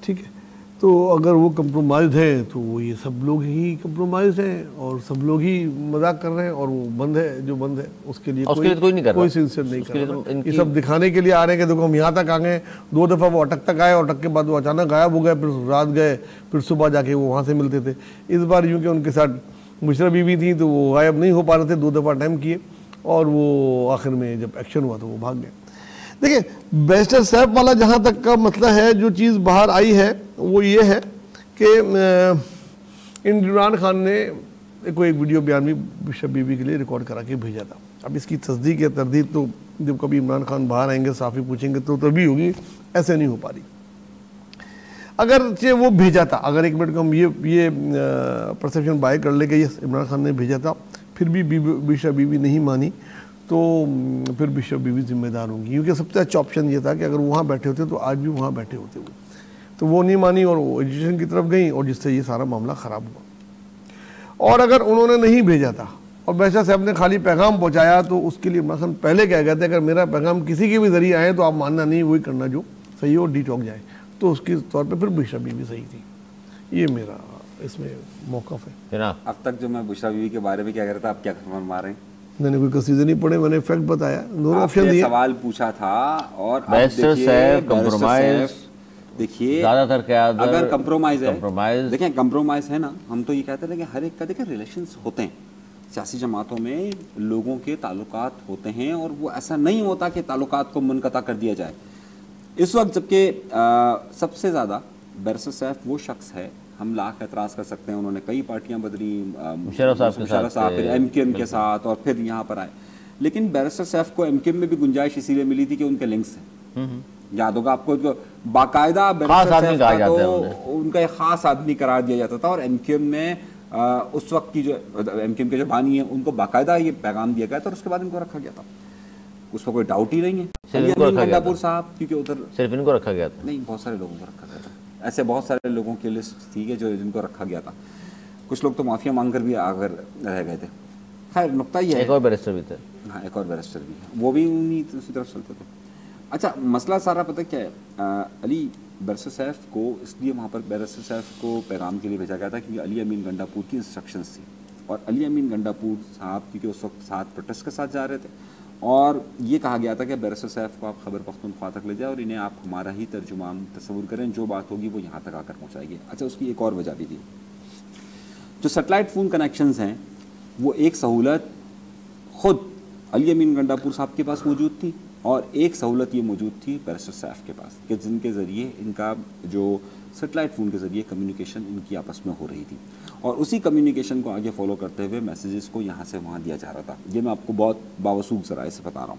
ठीक है। तो अगर वो कंप्रोमाइज है तो वो ये सब लोग ही कंप्रोमाइज हैं और सब लोग ही मजाक कर रहे हैं, और वो बंद है जो बंद है उसके लिए कोई नहीं कर रहा, कोई सिंसियर नहीं कर रहा। ये सब दिखाने के लिए आ रहे हैं कि देखो हम यहाँ तक आ गए। 2 दफ़ा वो अटक तक आए, अटक के बाद वो अचानक गायब हो गए, फिर रात गए, फिर सुबह जाके वो वहाँ से मिलते थे। इस बार यूँ कि उनके साथ बुशरा बीबी थी तो वो गायब नहीं हो पा रहे थे, 2 दफ़ा टाइम किए, और वो आखिर में जब एक्शन हुआ तो वो भाग गए। देखिए बैरिस्टर सैफ वाला जहाँ तक का मसला है, जो चीज़ बाहर आई है वो ये है कि इमरान खान ने कोई एक वीडियो बयान भी बुशरा बीबी के लिए रिकॉर्ड करा के भेजा था। अब इसकी तस्दीक या तरदीद तो जब कभी इमरान खान बाहर आएंगे, साफ़ी पूछेंगे तो तभी होगी, ऐसे नहीं हो पा रही। अगर वो भेजा था, अगर एक मिनट को हम ये परसेप्शन बाय कर ले कि ये इमरान खान ने भेजा था, फिर भी बुशरा बीबी नहीं मानी, तो फिर बुशरा बीबी जिम्मेदार होंगी, क्योंकि सबसे अच्छा ऑप्शन ये था कि अगर वहाँ बैठे होते तो आज भी वहाँ बैठे होते वो, तो वो नहीं मानी और वो एजुकेशन की तरफ गई, और जिससे ये सारा मामला ख़राब हुआ। और अगर उन्होंने नहीं भेजा था और बैरिस्टर साहब ने खाली पैगाम पहुँचाया, तो उसके लिए इमरान खान पहले क्या कहते हैं, अगर मेरा पैगाम किसी के भी ज़रिए आए तो आप मानना नहीं, वही करना जो सही हो, डी चौक जाए, तो उसके तौर पर फिर बुशरा बीबी सही थी। ये मेरा इसमें मौक़िफ़ है। अब तक जो मैं बुशरा बीबी के बारे में क्या कह रहा था, आप क्या खबर मार रहे हैं? मैंने कोई कसीदे नहीं पढ़े, मैंने फैक्ट बताया, दोनों ऑप्शन दिए, सवाल पूछा था। और बैरिस्टर सैफ कंप्रोमाइज, देखिए ज्यादातर क्या अगर कंप्रोमाइज है, देखें कंप्रोमाइज है ना, हम तो ये कहते हैं कि हर एक का देखें रिलेशंस होते हैं, सियासी जमातों में लोगों के ताल्लुकात होते हैं, और वो ऐसा नहीं होता कि ताल्लुकात को मुनक़ता कर दिया जाए। इस वक्त जबकि सबसे ज़्यादा बैरिस्टर सैफ वो शख्स है, हम लाख एतराज़ कर सकते हैं, उन्होंने कई पार्टियां बदली, मुशर्रफ साहब फिर एमक्यूएम के साथ, और फिर यहाँ पर आए, लेकिन बैरिस्टर सैफ को एमक्यूएम में भी गुंजाइश इसीलिए मिली थी कि उनके लिंक्स हैं। याद होगा आपको, बाकायदा बैरिस्टर सैफ का तो उनका एक ख़ास आदमी करार दिया जाता था, और एमक्यूएम में उस वक्त की जो एमक्यूएम के जो बानी है उनको बाकायदा ये पैगाम दिया गया था, और उसके बाद इनको रखा गया था, उस पर कोई डाउट ही नहीं है। गंडापुर साहब क्योंकि उधर सिर्फ इनको रखा गया था, नहीं बहुत सारे लोगों को रखा गया था, ऐसे बहुत सारे लोगों की लिस्ट थी कि जो जिनको रखा गया था। कुछ लोग तो माफिया मांगकर भी आकर रह गए थे। खैर नुक्ता ये है, एक और बैरिस्टर भी थे, हाँ एक और बैरिस्टर भी है, वो भी उन्हीं दूसरी तरफ चलते थे। अच्छा मसला सारा पता क्या है, अली बैरिस्टर सैफ को इसलिए वहाँ पर बैरिस्टर सैफ को पैगाम के लिए भेजा गया था क्योंकि अली अमीन गंडापुर की इंस्ट्रक्शंस थी, और अली अमीन गंडापुर साहब क्योंकि उस वक्त साथ प्रोटेस्ट के साथ जा रहे थे, और ये कहा गया था कि बैरिस्टर सैफ को आप खबर पख्तूनख्वा तक ले जाए और इन्हें आप हमारा ही तर्जुमान तस्वुर करें, जो बात होगी वो यहाँ तक आकर पहुँचाएगी। अच्छा उसकी एक और वजह भी थी, जो सेटेलाइट फ़ोन कनेक्शंस हैं वो एक सहूलत ख़ुद अली अमीन गंडापुर साहब के पास मौजूद थी, और एक सहूलत ये मौजूद थी बैरिस्टर सैफ के पास, कि जिनके ज़रिए इनका जो सेटेलाइट फ़ोन के ज़रिए कम्युनिकेशन इनकी आपस में हो रही थी, और उसी कम्युनिकेशन को आगे फॉलो करते हुए मैसेजेस को यहाँ से वहाँ दिया जा रहा था। ये मैं आपको बहुत बावसूख ज़राए से बता रहा हूँ,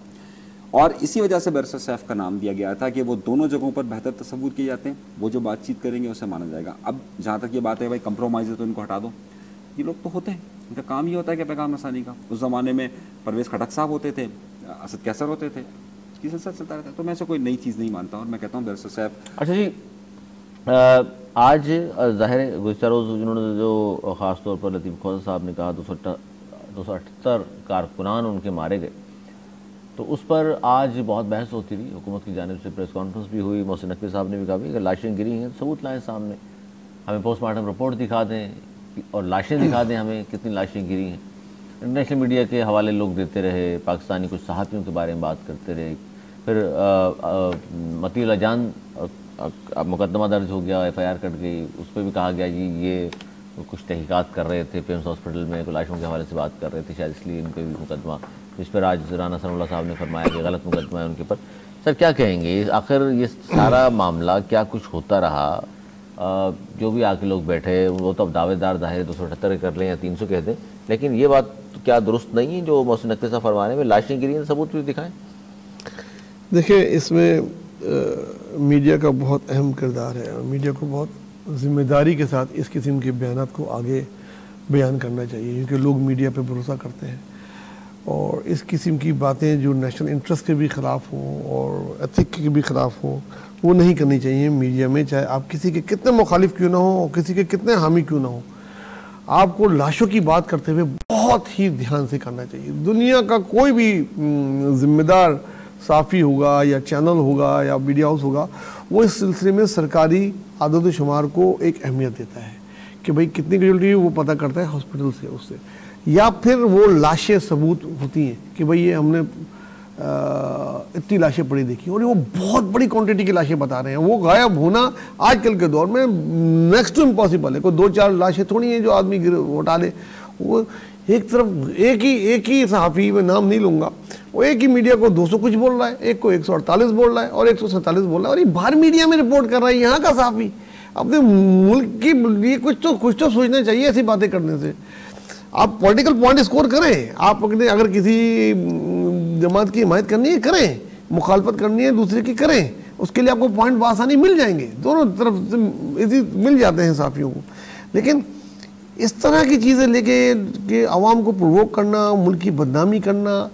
और इसी वजह से बैरिस्टर सैफ का नाम दिया गया था कि वो दोनों जगहों पर बेहतर तस्वुर किए जाते हैं, वो जो बातचीत करेंगे उसे माना जाएगा। अब जहाँ तक ये बात है भाई कंप्रोमाइज़ है तो इनको हटा दो, ये लोग तो होते हैं, इनका काम ही होता है कि पैगाम रसानी का। उस ज़माने में परवेज़ खटक साहब होते थे, असद कैसर होते थे, इसकी सिलसिला चलता रहता है, तो मैं ऐसे कोई नई चीज़ नहीं मानता, और मैं कहता हूँ बैरिस्टर सैफ। अच्छा जी, आज ज़ाहिर गुज़श्ता रोज़ जिन्होंने जो ख़ास तौर पर लतीफ़ खोजा साहब ने कहा 278 कारकुनान उनके मारे गए, तो उस पर आज बहुत बहस होती रही, हुकूमत की जानिब से प्रेस कॉन्फ्रेंस भी हुई, मोहसिन नकवी साहब ने भी कहा कि लाशें गिरी हैं, सबूत लाएँ सामने, हमें पोस्टमार्टम रिपोर्ट दिखा दें, और लाशें दिखा दें हमें कितनी लाशें गिरी हैं। इंटरनेशनल मीडिया के हवाले लोग देते रहे, पाकिस्तानी कुछ सहाफ़ियों के बारे में बात करते रहे, फिर मतीउल्लाह जान मुकदमा दर्ज हो गया, FIR कट गई, उस पर भी कहा गया जी ये कुछ तहकीकात कर रहे थे, पेम्स हॉस्पिटल में लाशों के हवाले से बात कर रहे थे, शायद इसलिए इन पर भी मुकदमा, इस पर आज राना सनाउल्लाह साहब ने फरमाया कि गलत मुकदमा है उनके ऊपर। सर क्या कहेंगे, आखिर ये सारा मामला क्या कुछ होता रहा? जो भी आके लोग बैठे वो तो अब दावेदार ज़ाहिर 278 कर लें या 300 कह दें, लेकिन ये बात क्या दुरुस्त नहीं है जो मोहसिन नकवी साहब फरमाने में लाशें गिरी हैं, सबूत भी दिखाएं? देखिए, इसमें मीडिया का बहुत अहम किरदार है और मीडिया को बहुत ज़िम्मेदारी के साथ इस किस्म के बयानात को आगे बयान करना चाहिए, क्योंकि लोग मीडिया पे भरोसा करते हैं और इस किस्म की बातें जो नेशनल इंटरेस्ट के भी ख़िलाफ़ हों और एथिक के भी ख़िलाफ़ हों वो नहीं करनी चाहिए मीडिया में, चाहे आप किसी के कितने मुखालिफ क्यों ना हो और किसी के कितने हामी क्यों ना हो। आपको लाशों की बात करते हुए बहुत ही ध्यान से करना चाहिए। दुनिया का कोई भी ज़िम्मेदार साफ़ी होगा या चैनल होगा या मीडिया हाउस होगा, वो इस सिलसिले में सरकारी आदत शुमार को एक अहमियत देता है कि भाई कितनी कैजुअल्टी है वो पता करता है हॉस्पिटल से, उससे, या फिर वो लाशें सबूत होती हैं कि भाई ये हमने इतनी लाशें पड़ी देखी और वो बहुत बड़ी क्वांटिटी की लाशें बता रहे हैं। वो गायब होना आजकल के दौर में नेक्स्ट टू इम्पॉसिबल है। कोई 2-4 लाशें थोड़ी हैं जो आदमी उठा ले। वो एक तरफ एक ही सहाफ़ी, में नाम नहीं लूँगा, वो एक ही मीडिया को 200 कुछ बोल रहा है, एक को 148 बोल रहा है और 147 बोल रहा है, और ये बाहर मीडिया में रिपोर्ट कर रहा है यहाँ का सहाफ़ी। अपने मुल्क की लिए कुछ तो सोचना चाहिए ऐसी बातें करने से। आप पॉलिटिकल पॉइंट स्कोर करें, आप अगर किसी जमात की हिमायत करनी है करें, मुखालफत करनी है दूसरे की करें, उसके लिए आपको पॉइंट बआसानी मिल जाएंगे, दोनों तरफ से इसी मिल जाते हैं साफियों को। लेकिन इस तरह की चीज़ें लेके कि आवाम को प्रोवोक करना, मुल्क की बदनामी करना,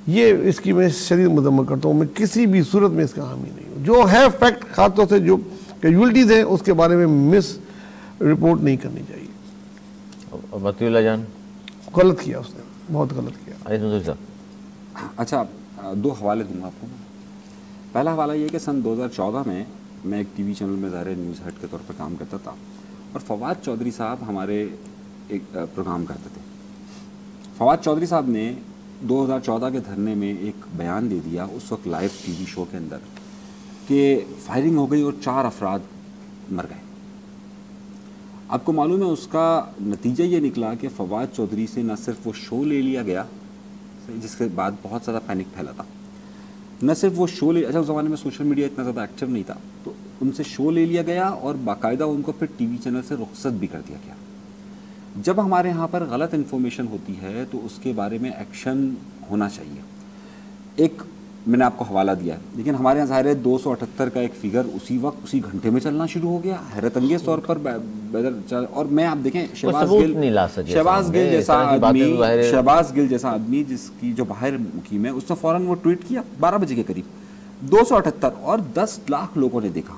ये इसकी मैं शदीद मजम्मत करता हूँ। मैं किसी भी सूरत में इसका हामी नहीं हूँ। जो है फैक्ट, खासतौर से जो कैजुअल्टीज़ हैं उसके बारे में मिस रिपोर्ट नहीं करनी चाहिए। मतीउल्लाह जान गलत किया उसने, बहुत गलत किया। अच्छा, 2 हवाले दूंगा आपको। पहला हवाला ये कि सन 2014 में मैं एक टीवी चैनल में ज़ाहिर न्यूज़ हेड के तौर पर काम करता था और फवाद चौधरी साहब हमारे एक प्रोग्राम करते थे। फवाद चौधरी साहब ने 2014 के धरने में एक बयान दे दिया उस वक्त लाइव टीवी शो के अंदर कि फायरिंग हो गई और 4 अफराद मर गए। आपको मालूम है उसका नतीजा ये निकला कि फवाद चौधरी से न सिर्फ वो शो ले लिया गया, जिसके बाद बहुत ज़्यादा पैनिक फैला था, न सिर्फ वो शो अच्छा उस ज़माने में सोशल मीडिया इतना ज़्यादा एक्टिव नहीं था, तो उनसे शो ले लिया गया और बाकायदा उनको फिर टीवी चैनल से रुखसत भी कर दिया गया। जब हमारे यहाँ पर गलत इन्फॉर्मेशन होती है तो उसके बारे में एक्शन होना चाहिए। एक मैंने आपको हवाला दिया, लेकिन हमारे यहाँ ज़ाहिर है 278 का एक फिगर उसी वक्त उसी घंटे में चलना शुरू हो गया, हैरत अंगेज तौर पर। और मैं आप देखें शहबाज गिल जैसा आदमी जिसकी जो बाहर मुकीम है, उसने फ़ौरन वो ट्वीट किया 12 बजे के करीब, 278 और 10 लाख लोगों ने देखा।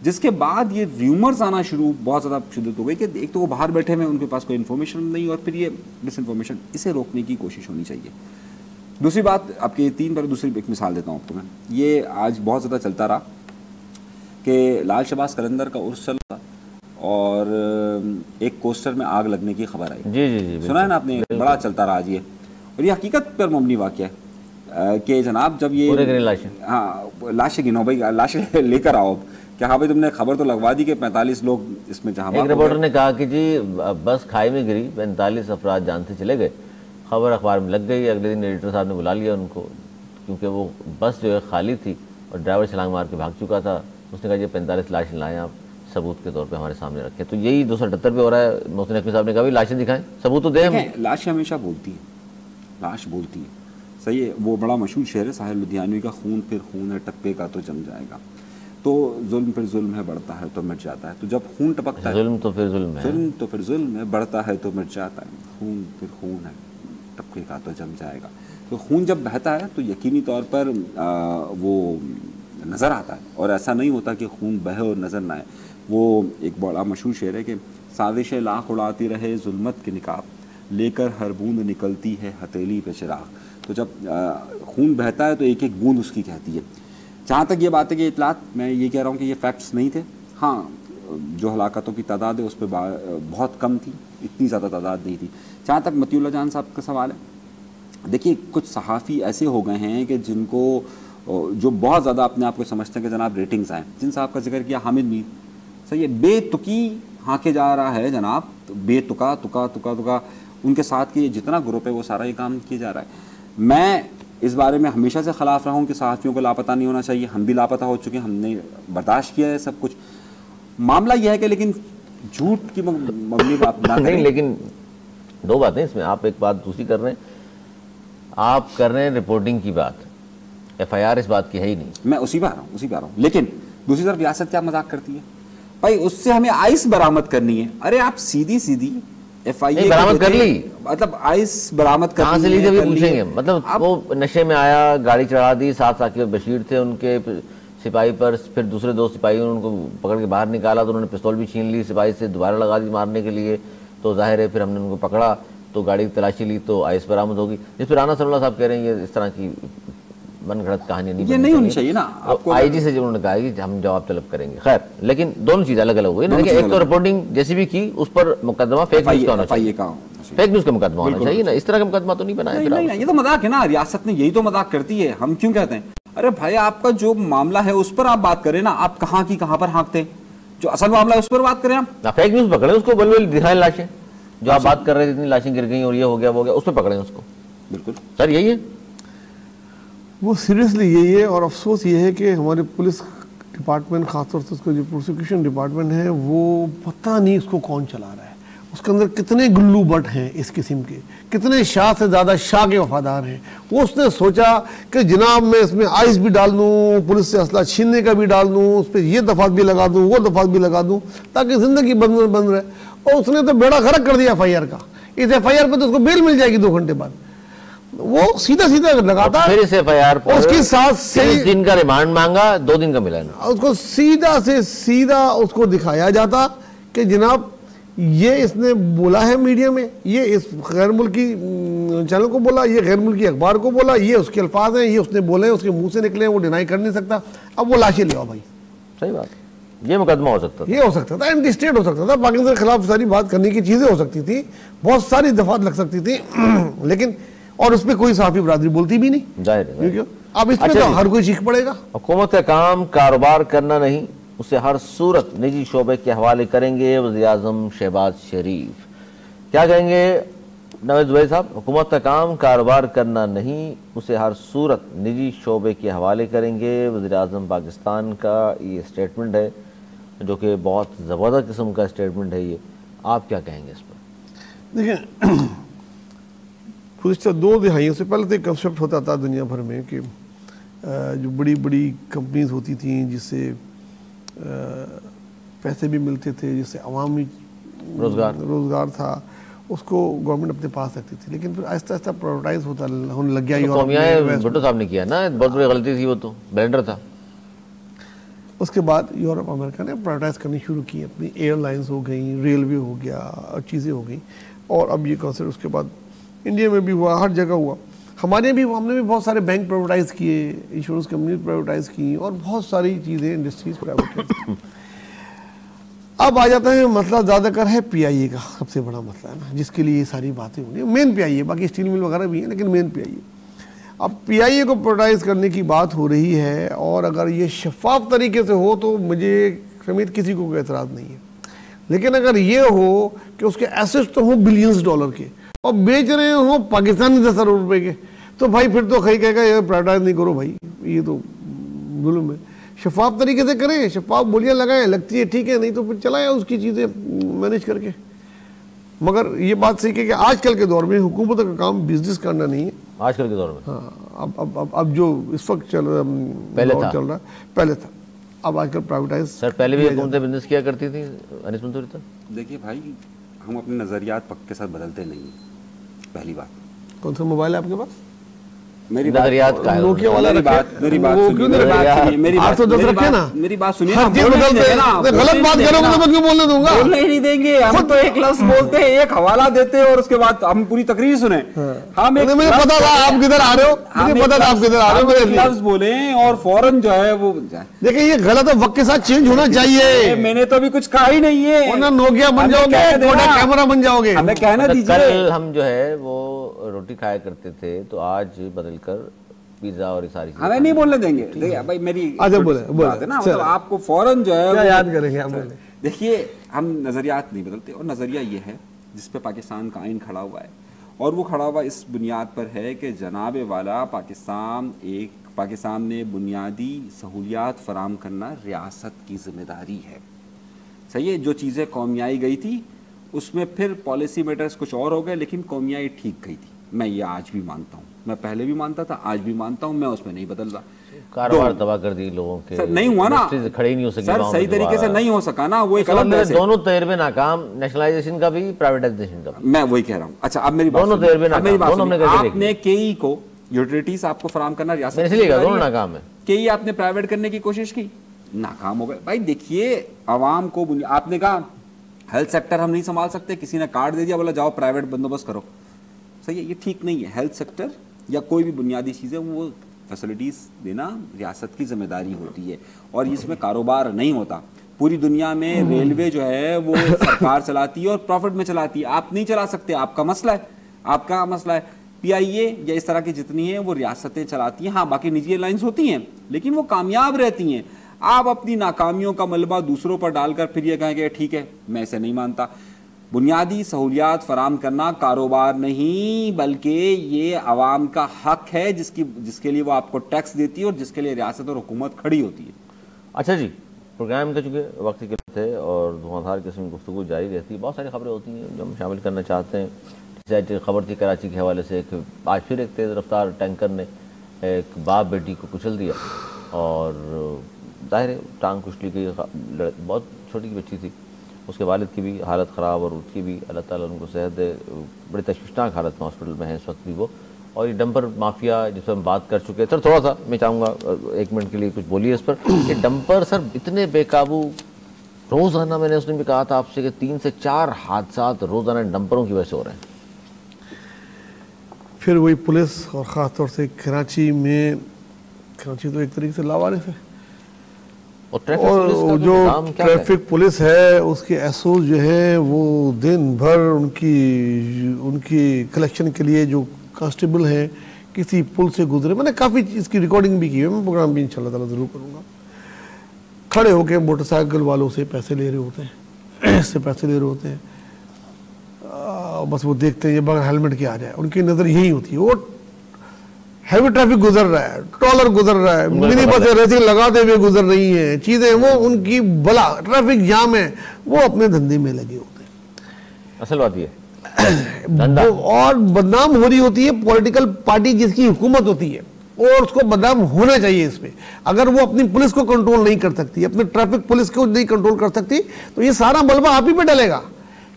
जिसके बाद ये र्यूमर्स आना शुरू बहुत ज़्यादा शिद्दत हो गई कि एक तो वो बाहर बैठे हुए उनके पास कोई इन्फॉर्मेशन नहीं और फिर ये डिसइन्फॉर्मेशन, इसे रोकने की कोशिश होनी चाहिए। दूसरी बात आपके 3 पर दूसरी एक मिसाल देता हूँ आपको मैं। ये आज बहुत ज़्यादा चलता रहा कि लाल शहबाज कलंदर का उर्स चल रहा और एक कोस्टर में आग लगने की खबर आई। जी सुना है ना आपने, बड़ा चलता रहा आज ये, और ये हकीकत पर मबनी वाक़या है कि जनाब जब ये लाशें गिनो भाई, लाशें लेकर आओ कि हाँ भाई तुमने खबर तो लगवा दी कि 45 लोग इसमें जहाँ। एक रिपोर्टर ने कहा कि जी बस खाई में गिरी, 45 अफराद जान से चले गए। खबर अखबार में लग गई, अगले दिन एडिटर साहब ने बुला लिया उनको, क्योंकि वो बस जो है खाली थी और ड्राइवर छलांग मार के भाग चुका था। उसने कहा ये 45 लाशें लाएँ आप सबूत के तौर पे हमारे सामने रखें। तो यही 278 पे हो रहा है। मोहसिन नकवी साहब ने कहा भी लाशें दिखाएं, सबूत तो दें। लाशें हमेशा बोलती हैं, लाश बोलती है, सही है। वो बड़ा मशहूर शेर है साहिर लुधियानवी का, खून फिर खून है टप्पे का तो जम जाएगा। तो जुल्म फिर जुल्म है, बढ़ता है तो मिट जाता है। तो जब खून टपकता है, जुल्म तो फिर जुल्म है, जुल्म तो फिर जुल्म है, बढ़ता है तो मिट जाता है। खून फिर खून है, टपके का तो जम जाएगा। तो खून जब बहता है तो यकीनी तौर पर वो नज़र आता है, और ऐसा नहीं होता कि खून बहे और नज़र ना आए। वो एक बड़ा मशहूर शेर है कि साजिशें लाख उड़ाती रहे जुल्मत के निकाब, लेकर हर बूंद निकलती है हथेली पे चिराग। तो जब खून बहता है तो एक एक बूंद उसकी कहती है। जहाँ तक ये बात है कि इतलात, मैं ये कह रहा हूँ कि ये फैक्ट्स नहीं थे। हाँ, जो हलाकतों की तादाद है उस पर बहुत कम थी, इतनी ज़्यादा तादाद नहीं थी। जहाँ तक मतीउल्लाह जान साहब का सवाल है, देखिए कुछ सहाफ़ी ऐसे हो गए हैं कि जिनको जो बहुत ज़्यादा अपने आप को समझते हैं कि जनाब रेटिंग्स आए, जिन साहब का जिक्र किया हामिद मीर, सर ये बेतुकी हाँके जा रहा है जनाब, तो बेतुका तुका तुका तुका उनके साथ के जितना ग्रुप है वो सारा ये काम किया जा रहा है। मैं इस बारे में हमेशा से ख़िलाफ़ रहा हूँ कि सहाफ़ियों को लापता नहीं होना चाहिए, हम भी लापता हो चुके हैं, हमने बर्दाश्त किया है सब कुछ। मामला यह है कि लेकिन झूठ की मबनी बात ना नहीं, लेकिन दो बातें इसमें, आप एक बात दूसरी कर रहे हैं, आप कर रहे हैं रिपोर्टिंग की बात, FIR इस बात की है ही नहीं। मैं उसी पर आ रहा हूँ, लेकिन दूसरी तरफ रियासत क्या मजाक करती है भाई, उससे हमें आइस बरामद करनी है। अरे आप सीधी FIA बरामद कर ली, मतलब आइस बरामद कहाँ से ली थे पूछेंगे, मतलब वो नशे में आया, गाड़ी चढ़ा दी, साथ साकी बशीर थे उनके सिपाही पर, फिर दूसरे दो सिपाही उनको पकड़ के बाहर निकाला तो उन्होंने पिस्तौल भी छीन ली, सिपाही से दोबारा लगा दी मारने के लिए, तो जाहिर है फिर हमने उनको पकड़ा तो गाड़ी की तलाशी ली तो आइस बरामद होगी। जिस पर राना सल्लल्लाहु साहब कह रहे हैं ये इस तरह की मनगढ़ंत कहानी नहीं होनी चाहिए ना। IG से जब उन्होंने कहा कि हम जवाब तलब करेंगे, खैर लेकिन दोनों चीज़ अलग अलग हुई ना। एक तो रिपोर्टिंग जैसी भी की उस पर मुकदमा फेक न्यूज़ का होना चाहिए, फेक न्यूज़ का मुकदमा होना चाहिए ना, इस तरह का मुकदमा तो नहीं बनाया। नहीं, ये तो मजाक है ना, रियासत ने यही तो मजाक करती है। हम क्यों कहते हैं अरे भाई आपका जो मामला है उस पर आप बात करें ना, आप कहाँ की कहाँ पर हाँकते हैं, जो असल मामला है उस पर बात करें आप। फेक न्यूज़ पकड़े उसको, बोल दिखाएं लाशें, जो आप बात कर रहे थे इतनी लाशें गिर गई और ये हो गया वो हो गया, उस पर पकड़े उसको। बिल्कुल सर यही है, वो सीरियसली यही है। और अफसोस ये है कि हमारे पुलिस डिपार्टमेंट, खासतौर से उसका जो प्रोसिक्यूशन डिपार्टमेंट है, वो पता नहीं उसको कौन चला रहा है, उसके अंदर कितने गुल्लू बट हैं इस किस्म के, कितने शाह से ज़्यादा शाह के वफादार हैं। वो उसने सोचा कि जनाब मैं इसमें आइस भी डाल दूँ, पुलिस से असला छीनने का भी डाल दूँ, उस पर ये दफात भी लगा दूँ, वो दफात भी लगा दूँ, ताकि ज़िंदगी बंद रहे। और उसने तो बेड़ा गर्क कर दिया FIR का। इस FIR पे तो उसको बेल मिल जाएगी 2 घंटे बाद। वो सीधा लगातार फिर इस FIR पर उसके साथ 3 दिन का रिमांड मांगा, 2 दिन का मिला ना, उसको सीधा से सीधा उसको दिखाया जाता कि जनाब ये इसने बोला है मीडिया में, ये इस गैर मुल्की चैनल को बोला, ये गैर मुल्की अखबार को बोला, ये उसके अल्फाज हैं, ये उसने बोले, उसके मुंह से निकले, वो डिनाई कर नहीं सकता। अब वो लाशें ले आओ भाई। सही बात, ये मुकदमा हो सकता था, ये हो सकता था, एंटी स्टेट हो सकता था, पाकिस्तान के खिलाफ सारी बात करने की चीजें हो सकती थी, बहुत सारी दफात लग सकती थी लेकिन और उस पर कोई सहाफी बरादरी बोलती भी नहीं, जाहिर। अब इसमें तो हर कोई चीख पड़ेगा। हुकूमत का काम कारोबार करना नहीं, उसे हर सूरत निजी शोबे के हवाले करेंगे वज़ीर-ए-आज़म शहबाज शरीफ। क्या कहेंगे नवाज़ ज़ुबैर साहब? हुकूमत का काम कारोबार करना नहीं, उसे हर सूरत निजी शोबे के हवाले करेंगे वज़ीर-ए-आज़म पाकिस्तान का ये स्टेटमेंट है, जो कि बहुत ज़बरदस्त किस्म का स्टेटमेंट है। ये आप क्या कहेंगे इस पर? देखिए पिछले 2 दिहाइयों से पहले तो एक कंसेप्ट होता था दुनिया भर में कि जो बड़ी बड़ी कंपनीज होती थी जिससे पैसे भी मिलते थे, जिससे अवामी रोजगार था, उसको गवर्नमेंट अपने पास रखती थी। लेकिन फिर आहिस्ता आहिस्ता प्राइवेटाइज होने लग गया। भुट्टो साहब ने किया ना, बहुत बड़ी गलती थी, वो तो ब्लेंडर था। उसके बाद यूरोप अमेरिका ने प्राइवेटाइज करनी शुरू की, अपनी एयरलाइंस हो गई, रेलवे हो गया, चीज़ें हो गई। और अब ये कॉन्सेप्ट उसके बाद इंडिया में भी हुआ, हर जगह हुआ। हमने भी बहुत सारे बैंक प्राइवेटाइज किए, इंश्योरेंस कंपनी प्राइवेटाइज की, और बहुत सारी चीज़ें इंडस्ट्रीज प्राइवेटाइज की। अब आ जाता है मसला ज़्यादातर है PIA का, सबसे बड़ा मसला है ना, जिसके लिए ये सारी बातें होंगी। मेन PIA, बाकी स्टील मिल वगैरह भी है, लेकिन मेन PIA। अब PIA को प्राइवेटाइज करने की बात हो रही है, और अगर ये शफाफ तरीके से हो तो मुझे समेत किसी को कोई एतराज़ नहीं है। लेकिन अगर ये हो कि उसके एसेट्स तो हों बिलियंस डॉलर के और बेच रहे हो पाकिस्तानी 10 अरब रुपए के, तो भाई फिर तो कहीं कहेगा ये प्राइवेटाइज नहीं करो भाई, ये तो जुल्म है। शफाफ तरीके से करें, शफाफ बोलियाँ लगाएं, लगती है ठीक है, नहीं तो फिर चलाएं उसकी चीज़ें मैनेज करके। मगर ये बात सही है कि आजकल के दौर में हुकूमत का काम बिजनेस करना नहीं है। आजकल के दौर में हाँ, अब जो इस वक्त चल रहा है, पहले था, अब आजकल प्राइवेटाइज। सर पहले भी हुकूमतें बिजनेस किया करती थी अनीस मंसूरी तक। देखिए भाई, हम अपने नज़रियात पक्के के साथ बदलते नहीं हैं, पहली बात। कौन सा मोबाइल है आपके पास? मेरी नजरियात का नोकिया वाला मेरी बात मेरी बात सुनिए, मेरी बात रखे ना, मेरी बात सुनिए, गलत बात करोगे तो मैं क्यों बोलने दूंगा? बोलने ही नहीं देंगे हम। तो एक लफ्ज बोलते हैं, एक हवाला देते हैं और उसके बाद हम पूरी तकरीर सुने। हम एक मुझे पता था आप किधर आ रहे हो, मुझे पता था आप किधर आ रहे हो, एक लफ्ज बोले और फौरन जो है वो देखिए ये गलत है, वक्त के साथ चेंज होना चाहिए। मैंने तो अभी कुछ कहा ही नहीं है, वरना नोकिया बन जाओगे, कैमरा बन जाओगे। हमें कहना दीजिए। कल हम जो है वो रोटी खाया करते थे, तो आज बदलकर पिज्जा और ये सारी चीजें हमें नहीं बोलने देंगे। देखिए भाई मेरी बात है ना, मतलब आपको फौरन जो है क्या याद करेंगे आप? देखिए हम नजरियात नहीं बदलते, और नजरिया ये है जिस पे पाकिस्तान का आइन खड़ा हुआ है, और वो खड़ा हुआ इस बुनियाद पर है कि जनाब वाला पाकिस्तान ने बुनियादी सहूलियात फराम करना रियासत की जिम्मेदारी है। सही है, जो चीज़ें कौमियाई गई थी उसमें फिर पॉलिसी मैटर्स कुछ और हो गए, लेकिन कौमियाई ठीक गई थी। मैं ये आज भी मानता हूँ, मैं पहले भी मानता था, आज भी मानता हूँ, मैं उसमें नहीं बदल रहा। कारोबार तबाह कर दी लोगों के, सर नहीं हुआ ना, खड़े ही नहीं हो सके सर, सही तरीके से नहीं हो सका ना, वो एक अलग है। दोनों तजर्बे नाकाम, नेशनलाइजेशन का भी, प्राइवेटाइजेशन का भी। मैं वही कह रहा हूँ। अच्छा अब मेरी बात दोनों तजर्बे नाकाम, आपने केई को यूटिलिटीज आपको फराम करना रियासत इसलिए दोनों नाकाम है। केई आपने प्राइवेट करने की कोशिश की, नाकाम हो गए। भाई देखिए आवाम को आपने कहा हेल्थ सेक्टर हम नहीं संभाल सकते, किसी ने कार्ड दे दिया, बोला जाओ प्राइवेट बंदोबस्त करो। सही है, ये ठीक नहीं है। हेल्थ सेक्टर या कोई भी बुनियादी चीज़ें वो फैसिलिटीज़ देना रियासत की जिम्मेदारी होती है, और इसमें कारोबार नहीं होता। पूरी दुनिया में रेलवे जो है वो सरकार चलाती है और प्रॉफिट में चलाती है, आप नहीं चला सकते, आपका मसला है, आपका मसला है। PIA या इस तरह की जितनी है वो रियासतें चलाती हैं। हाँ बाकी निजी एयरलाइंस होती हैं, लेकिन वो कामयाब रहती हैं। आप अपनी नाकामियों का मलबा दूसरों पर डालकर फिर ये कहेंगे ठीक है, मैं इसे नहीं मानता। बुनियादी सहूलियात फराम करना कारोबार नहीं, बल्कि ये आवाम का हक है, जिसके लिए वो आपको टैक्स देती है और जिसके लिए रियासत और हुकूमत खड़ी होती है। अच्छा जी, प्रोग्राम का चूँकि वक्त के थे और धुआंधार किस्म की गुफ्तगू जारी रहती है, बहुत सारी खबरें होती हैं जो हम शामिल करना चाहते हैं। जैसे खबर थी कराची के हवाले से, आज फिर एक तेज़ रफ्तार टैंकर ने एक बाप बेटी को कुचल दिया, और ज़ाहिर है टांग कुचली गई, बहुत छोटी बच्ची थी, उसके वालिद की भी हालत ख़राब और उसकी भी, अल्लाह ताला उनको सेहत दे, बड़ी तशवीशनाक हालत में हॉस्पिटल में है इस वक्त भी वो। और ये डंपर माफिया जिस पर हम बात कर चुके हैं, सर थोड़ा सा मैं चाहूँगा 1 मिनट के लिए कुछ बोलिए इस पर। ये डंपर सर इतने बेकाबू, रोज़ाना मैंने उसने भी कहा था आपसे कि 3 से 4 हादसा रोज़ाना डंपरों की वजह से हो रहे हैं। फिर वही पुलिस और ख़ास तौर से कराची तो एक तरीके से लावारिस है, और जो ट्रैफिक पुलिस है उसके एसओ जो है वो दिन भर उनकी कलेक्शन के लिए जो कांस्टेबल हैं किसी पुल से गुजरे, मैंने काफ़ी इसकी रिकॉर्डिंग भी की है, मैं प्रोग्राम भी इंशाल्लाह ताला ज़रूर करूँगा। खड़े होकर मोटरसाइकिल वालों से पैसे ले रहे होते हैं, इससे पैसे ले रहे होते हैं, बस वो देखते हैं ये बगैर हेलमेट के आ जाए, उनकी नज़र यही होती है। वो हैवी ट्रैफिक गुजर रहा है, ट्रॉलर गुजर रहा है, मिनी बसें रेसिंग लगाते हुए गुजर रही हैं, चीज़ें वो उनकी भला ट्रैफिक जाम है, वो अपने धंधे में लगे होते हैं। असल बात ये और बदनाम हो रही होती है पॉलिटिकल पार्टी जिसकी हुकूमत होती है, और उसको बदनाम होना चाहिए इस पे। अगर वो अपनी पुलिस को कंट्रोल नहीं कर सकती, अपनी ट्रैफिक पुलिस को नहीं कंट्रोल कर सकती, तो ये सारा मलबा आप ही पे डलेगा।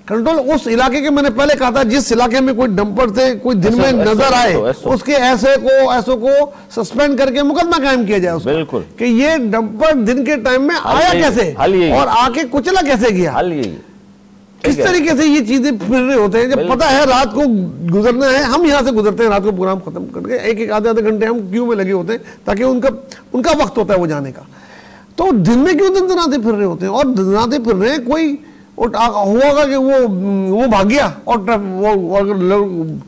कंट्रोल उस इलाके के, मैंने पहले कहा था, जिस इलाके में कोई डंपर से कोई दिन में नजर आए उसके ऐसो को सस्पेंड करके मुकदमा कायम किया जाए उसको, बिल्कुल, कि ये डंपर दिन के टाइम में आया कैसे और आके कुचला कैसे गया, किस तरीके से ये चीजें फिर रहे होते हैं। जब पता है रात को गुजरना है, हम यहाँ से गुजरते हैं रात को प्रोग्राम खत्म करके, एक आधे घंटे हम क्यू में लगे होते हैं ताकि उनका वक्त होता है वो जाने का, तो दिन में क्यों दनाते फिर रहे होते हैं। और दनाते फिर रहे हैं, कोई हुआ कि वो भाग गया, और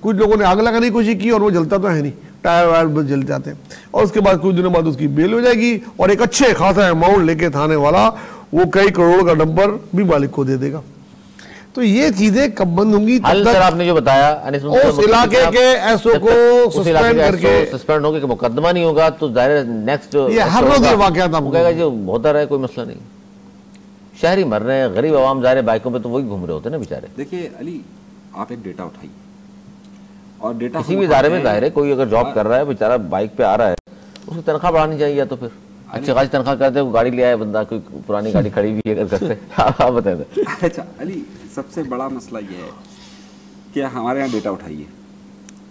कुछ लोगों ने आग लगाने की कोशिश की और वो जलता तो है नहीं, टायर वायर जल जाते हैं, और उसके बाद कुछ दिनों बाद उसकी बेल हो जाएगी, और एक अच्छे खासा अमाउंट लेके थाने वाला वो कई करोड़ का डंपर भी मालिक को दे देगा। तो ये चीजें कब बंद होंगी? सर आपने जो बताया उस इलाके के एसओ को सस्पेंड करके सस्पेंड होगा कि मुकदमा नहीं होगा तो जाहिर नेक्स्ट ये हर रोज ये वाकयात आपको कहेगा जो होता रहे, कोई मसला नहीं। शहरी मर रहे हैं, गरीब आवाम जा रहे बाइकों पे, तो वही घूम रहे होते हैं ना बेचारे। देखिए अली, आप एक डेटा उठाइए, और डेटा किसी भी इदारे में जाहिर है कोई अगर जॉब कर रहा है बेचारा बाइक पे आ रहा है, उसकी तनख्वाह बढ़ानी चाहिए, या तो फिर अच्छी खासी तनख्वाह करते हैं, गाड़ी ले आए बंदा, कोई पुरानी गाड़ी खड़ी भी अगर करते आप बताएं। अच्छा अली, सबसे बड़ा मसला ये है कि हमारे यहाँ डेटा उठाइए,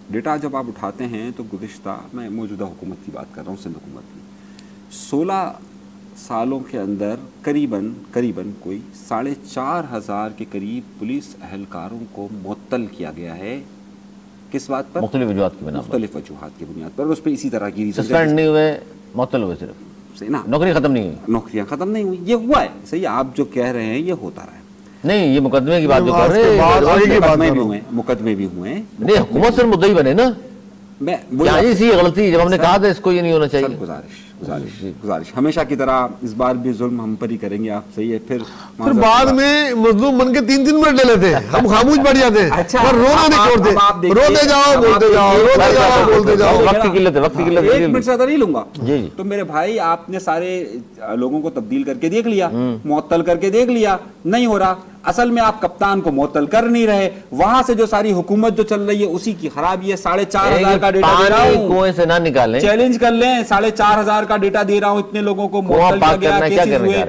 डेटा जब आप उठाते हैं तो गुज़िश्ता, मैं मौजूदा हुकूमत की बात कर रहा हूँ, सिंध हुकूमत की, 16 सालों के अंदर करीबन कोई 4,500 के करीब पुलिस अहलकारों को मुअत्तल किया गया है। किस बात पर? मुख्तलिफ वजूहात की बुनियाद पर। उस पर इसी तरह की सस्पेंड नहीं हुए, मुअत्तल हुए सिर्फ, सही ना, नौकरी खत्म नहीं हुई, नौकरियां खत्म नहीं हुई, ये हुआ है। सही, आप जो कह रहे हैं ये होता रहा है। नहीं, ये मुकदमे की बात जो कर रहे हैं, मुकदमे भी हुए, नहीं हुकूमत सिर्फ मुद्दई बने ना। इसी गलती, जब हमने कहा था इसको ये नहीं होना चाहिए। गुजारिश हमेशा की तरह इस बार भी जुल्म हम पर ही करेंगे आप, सही है। फिर बाद में मजलूम बन के 3 मिनट ले लेते हैं, हम खामोश बैठ जाते हैं। अच्छा, रोना नहीं छोड़ते, रोते जाओ बोलते जाओ। वक्त की किल्लत है। एक मिनट ज्यादा नहीं लूंगा जी। तो मेरे भाई, आपने सारे लोगों को तब्दील करके देख लिया, मुअत्तल करके देख लिया, नहीं हो रहा। असल में आप कप्तान को मुअत्तल कर नहीं रहे, वहां से जो सारी हुकूमत जो चल रही है उसी की खराबी है। 4,500 का डेटा दे रहा हूं, कुएं से ना निकालें, चैलेंज कर लें। 4,500 का डेटा दे रहा हूं, इतने लोगों को मुअत्तल किया गया, केसेस हुए,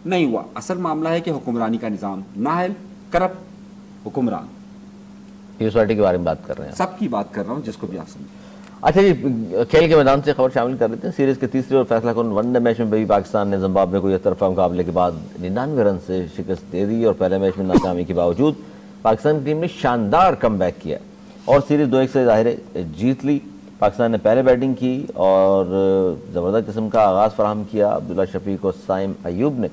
नहीं हुआ। असल मामला है कि हुक्मरानी का निजाम नाअहल, करप्ट हुक्मरान। यूनिवर्सिटी के बारे में बात कर रहे हैं, सबकी बात कर रहा हूं, जिसको भी आप समझें। अच्छा जी, खेल के मैदान से खबर शामिल कर लेते हैं। सीरीज के तीसरे और फैसला कौन वनडे मैच में भी पाकिस्तान ने जिम्बाब्वे को एक तरफा मुकाबले के बाद 99 रन से शिकस्त दे दी और पहले मैच में नाकामी के बावजूद पाकिस्तान की टीम ने शानदार कमबैक किया और सीरीज 2-1 से ज़ाहिर जीत ली। पाकिस्तान ने पहले बैटिंग की और ज़बरदस्त किस्म का आगाज़ फराहम किया अब्दुल्ला शफीक और साइम अयूब ने,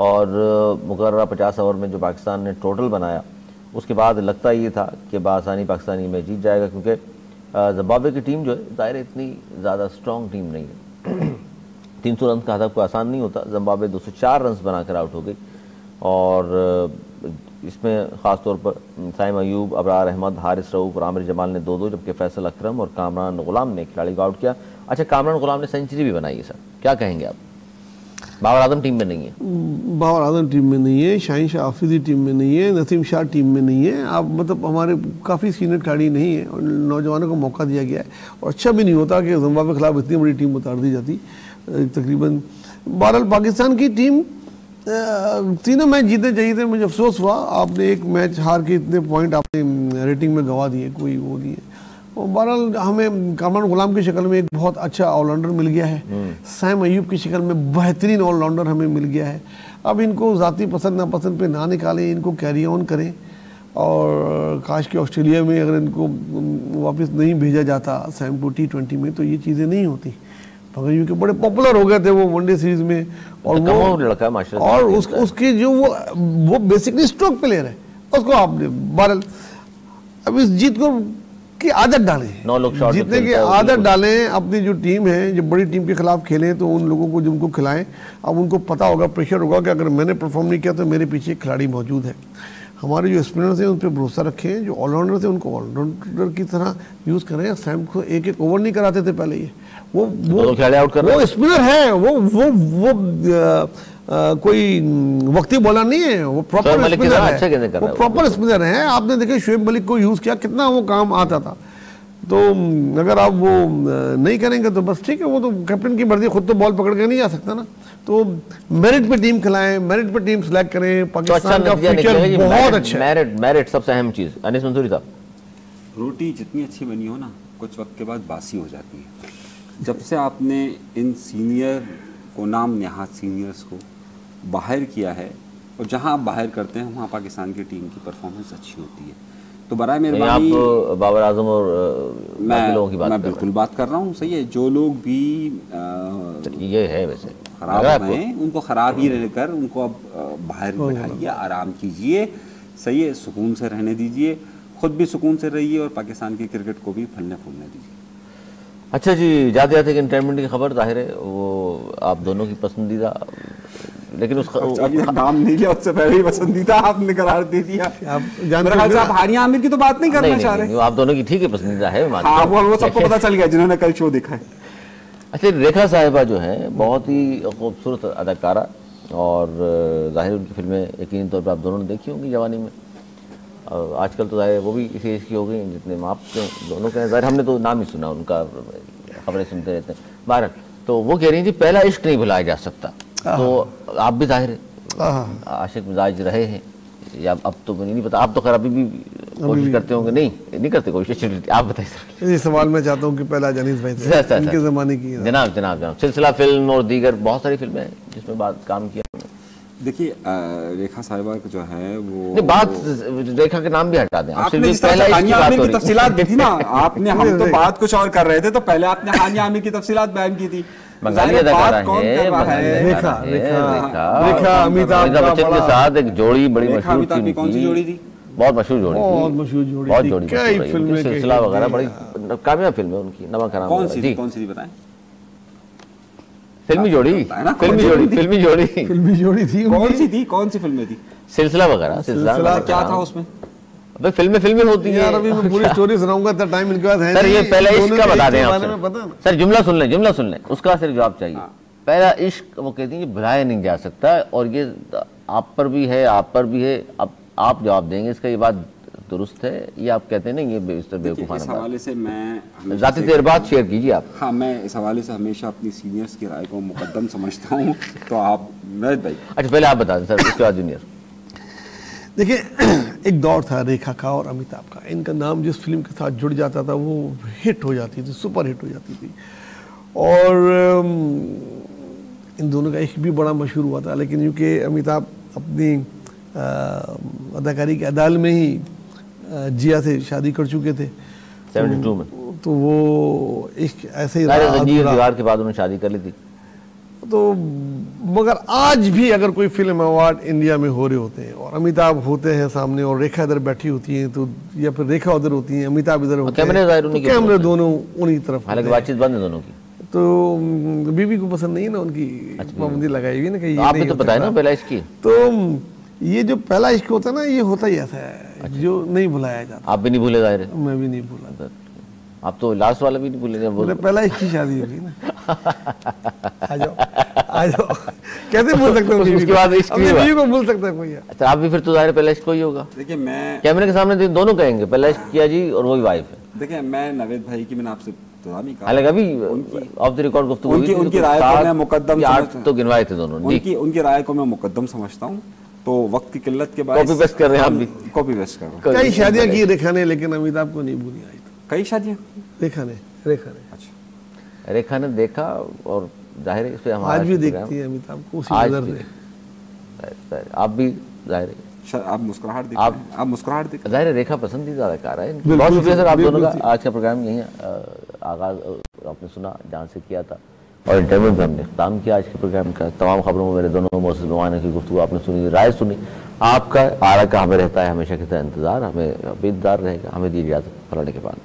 और मुकर्ररा 50 ओवर में जो पाकिस्तान ने टोटल बनाया उसके बाद लगता ये था कि बासानी पाकिस्तानी मैच जीत जाएगा, क्योंकि जिम्बाब्वे की टीम जो है ज़ाहिर इतनी ज़्यादा स्ट्रॉन्ग टीम नहीं है। 300 रन का हदफ कोई आसान नहीं होता। जिम्बाब्वे 204 रन बनाकर आउट हो गई और इसमें ख़ास तौर पर साइम अयूब, अबरार अहमद, हारिस रऊफ और आमिर जमाल ने 2-2, जबकि फैसल अकरम और कामरान गुलाम ने खिलाड़ी को आउट किया। अच्छा, कामरान गुलाम ने सेंचुरी भी बनाई है सर, क्या कहेंगे आप? बाबर आजम टीम में नहीं है, बाबर आजम टीम में नहीं है, शाहीन शाह आफिदी टीम में नहीं है, नसीम शाह टीम में नहीं है। आप मतलब हमारे काफ़ी सीनियर खिलाड़ी नहीं है और नौजवानों को मौका दिया गया है और अच्छा भी नहीं होता कि जिम्बाब्वे के खिलाफ इतनी बड़ी टीम उतार दी जाती। तकरीबन बहरहाल पाकिस्तान की टीम तीनों मैच जीतने चाहिए थे। मुझे अफसोस हुआ, आपने एक मैच हार के इतने पॉइंट आपने रेटिंग में गंवा दिए, कोई वो नहीं है। और बहरहाल हमें कामरान गुलाम की शक्ल में एक बहुत अच्छा ऑलराउंडर मिल गया है, साइम अयूब की शक्ल में बेहतरीन ऑलराउंडर हमें मिल गया है। अब इनको ज़ाती पसंद नापसंद पे ना निकालें, इनको कैरी ऑन करें और काश कि ऑस्ट्रेलिया में अगर इनको वापस नहीं भेजा जाता साइम को T20 में तो ये चीज़ें नहीं होती, मगर यूँ के बड़े पॉपुलर हो गए थे वो वनडे सीरीज में। और वो लड़का माशाल्लाह, और उसकी जो वो बेसिकली स्ट्रोक प्लेयर है, उसको आपने बहरहाल अब इस जीत को की आदत डालें, जीतने की आदत डालें। अपनी जो टीम है, जब बड़ी टीम के खिलाफ खेलें तो उन लोगों को जिनको खिलाएं, अब उनको पता होगा, प्रेशर होगा कि अगर मैंने परफॉर्म नहीं किया तो मेरे पीछे एक खिलाड़ी मौजूद है। हमारे जो स्पिनर्स हैं उन पर भरोसा रखें, जो ऑलराउंडर्स हैं उनको ऑलराउंडर की तरह यूज़ करें। सैम को एक ओवर नहीं कराते थे पहले, ये वो स्पिनर है, वो कोई वक्ती बॉलर नहीं है, वो प्रॉपर स्पिनर है, वो प्रॉपर स्पिनर है। आपने देखे शुएब मलिक को यूज़ किया, कितना वो काम आता था। तो अगर आप वो नहीं करेंगे तो बस ठीक है, वो तो कैप्टन की मर्जी, खुद तो बॉल पकड़ के नहीं जा सकता ना। तो मेरिट पे टीम खिलाएं, मेरिट पे टीम सेलेक्ट करें। पाकिस्तान का फ्यूचर बहुत अच्छा है। मेरिट सबसे अहम चीज़। अनीस मंसूरी साहब, रोटी जितनी अच्छी बनी हो ना, कुछ वक्त के बाद बासी हो जाती है। जब से आपने इन सीनियर को, नाम नहाद सीनियर्स को बाहर किया है, और जहां आप बाहर करते हैं वहां पाकिस्तान की टीम की परफॉर्मेंस अच्छी होती है। तो बराए मेहरबानी, आप बाबर आजम और लोगों की बात मैं बिल्कुल बात कर रहा हूँ, सही है। जो लोग भी ये है वैसे खराब हैं, उनको खराब ही रहकर उनको अब बाहर बैठाइए, आराम कीजिए, सही है, सुकून से रहने दीजिए, खुद भी सुकून से रहिए और पाकिस्तान की क्रिकेट को भी फलने फूलने दीजिए। अच्छा जी, जाते जाते एंटरटेनमेंट की खबर, जाहिर है वो आप दोनों की पसंदीदा, लेकिन उसका नाम नहीं लिया, उससे पहले ही पसंदीदा आपने करार दे दिया। आप हानिया आमिर की तो बात नहीं करना चाह रहे? आप दोनों की ठीक है, पसंदीदा है, हाँ, वो सबको पता चल गया जिन्होंने कल शो देखा है। अच्छा, रेखा साहिबा जो है बहुत ही खूबसूरत अदाकारा, और जाहिर उनकी फिल्में यकीनी तौर पर आप दोनों ने देखी होंगी जवानी में। आजकल तो जाहिर वो भी इसी एज की हो गई जितने माप दोनों के, जाहिर हमने तो नाम ही सुना उनका, खबरें सुनते रहते हैं बाहर। तो वो कह रही थी पहला इश्क नहीं भुलाया जा सकता। तो आप भी जाहिर आशिक मिजाज रहे हैं, या अब तो मुझे नहीं पता, आप तो खैर अभी भी कोशिश करते होंगे? नहीं करते कोशिश। आप बताइए। ये सवाल मैं चाहता हूँ कि पहला जानीस भाई से इनके ज़माने की। जनाब सिलसिला फिल्म और दीगर बहुत सारी फिल्में हैं जिसमें काम किया। देखिए रेखा साहिबा जो है वो बात रेखा के नाम भी हटा दें। आपने हानिया आमिर की तफसीलात दी थी ना आपने, हम तो बात कुछ और कर रहे थे, तो पहले आपने हानिया आमिर की तफसीलात बयान की थी। बंगाली अदाकारा है रेखा अमिताभ बच्चन के साथ एक जोड़ी बड़ी मशहूर थी। कौन सी जोड़ी थी? बहुत मशहूर जोड़ी, कई फिल्में, सिलसिला वगैरह बड़ी कामयाब फिल्म है उनकी। नमक हराम कौन सी थी बताएं? फिल्मी जोड़ी थी। कौन सी फिल्में थी? सिलसिला वगैरह। सिलसिला क्या था उसमें? अबे फिल्में होती है यार। अभी मैं पूरी स्टोरी सुनाऊंगा तो टाइम इनके पास है। सर ये पहला इश्क का बता दें आप सर। जुमला सुन लें उसका सिर्फ जवाब चाहिए। पहला इश्क वो कहती है भुलाया नहीं जा सकता, और ये आप पर भी है, आप पर भी है। अब आप जवाब देंगे इसका, ये बात दुरुस्त है ये आप कहते हैं ना, ये बेवकूफ़ाना। इस हवाले से मैं ज़ाती तजुर्बात शेयर कीजिए आप। हाँ, मैं इस हवाले से हमेशा अपनी सीनियर्स की राय को मुकद्दम समझता हूँ। तो आप नवेद भाई। अच्छा पहले आप बता दें सर, उसके बाद जूनियर। देखिए एक दौर था रेखा का और अमिताभ का, इनका नाम जिस फिल्म के साथ जुड़ जाता था वो हिट हो जाती थी, सुपर हिट हो जाती थी। और इन दोनों का इश्क भी बड़ा मशहूर हुआ था, लेकिन क्योंकि अमिताभ अपनी अदाकारी के अदाल में ही जिया से शादी कर चुके थे 72 में, तो वो इश्क ऐसे ही दीवार के बाद उन्होंने शादी कर ली थी। तो मगर आज भी अगर कोई फिल्म अवार्ड इंडिया में हो रहे होते हैं और अमिताभ होते हैं सामने और रेखा इधर बैठी होती है, तो या फिर रेखा उधर होती है, अमिताभ इधर होते हैं, कैमरे दोनों उन्हीं तरफ। हालांकि बातचीत बंद है दोनों की। तो बीवी को पसंद नहीं है ना उनकी, पाबंदी लगाई हुई ना कि आपने तो बताया ना पहला इश्क की। तो ये जो पहला इश्क होता है ना, ये होता ही ऐसा है जो नहीं भुलाया जाता। आप भी नहीं भूले जाहिर है? मैं भी नहीं भूला। आप तो लास्ट वाला भी नहीं भूले? पहला इश्क की शादी होगी ना। आ जाओ कैसे भूल सकते हो? उसके बाद बीवी को भूल सकता है कोई? अच्छा आप भी फिर तो जाहिर पहला इश्क कोई होगा। देखिए मैं कैमरे के सामने दोनों कहेंगे पहला इश्क किया जी और वही वाइफ है। देखिए मैं नवेद भाई की मैंने आपसे हालांकि अभी ऑफ द रिकॉर्ड गुफ्तगू उनकी राय को मैं मुकद्दम तो गिनवाए थे दोनों। उनकी राय को मैं मुकद्दम समझता हूँ। तो वक्त की किल्लत के बाद कॉपी पेस्ट कर रहे हैं, आप भी कॉपी पेस्ट कर रहे हैं। कई शादियां की रेखा ने, लेकिन अमिताभ को नहीं भूली आई। कई शादियां रेखा ने अच्छा रेखा ने देखा और जाहिर है इस पे हमारा आज भी देखती है अमिताभ को उसी नजर से। आप भी जाहिर है आप मुस्कुराहट दिख जाहिर है रेखा पसंदीदा अदाकारा है। बहुत शुक्रिया सर आप दोनों का। आज का प्रोग्राम यहीं आगाज आपने सुना जहाँ से किया था और इंटरव्यू में हमने खत्म किया आज के प्रोग्राम का। तमाम खबरों में मेरे दोनों मोअज़्ज़िज़ मेहमानों की गुफ्तगू आपने सुनी, राय सुनी। आपका आरा का हमें रहता है हमेशा की तरह इंतज़ार, हमें भी इंतज़ार रहेगा। हमें दी इजाज़त फलाने के बाद।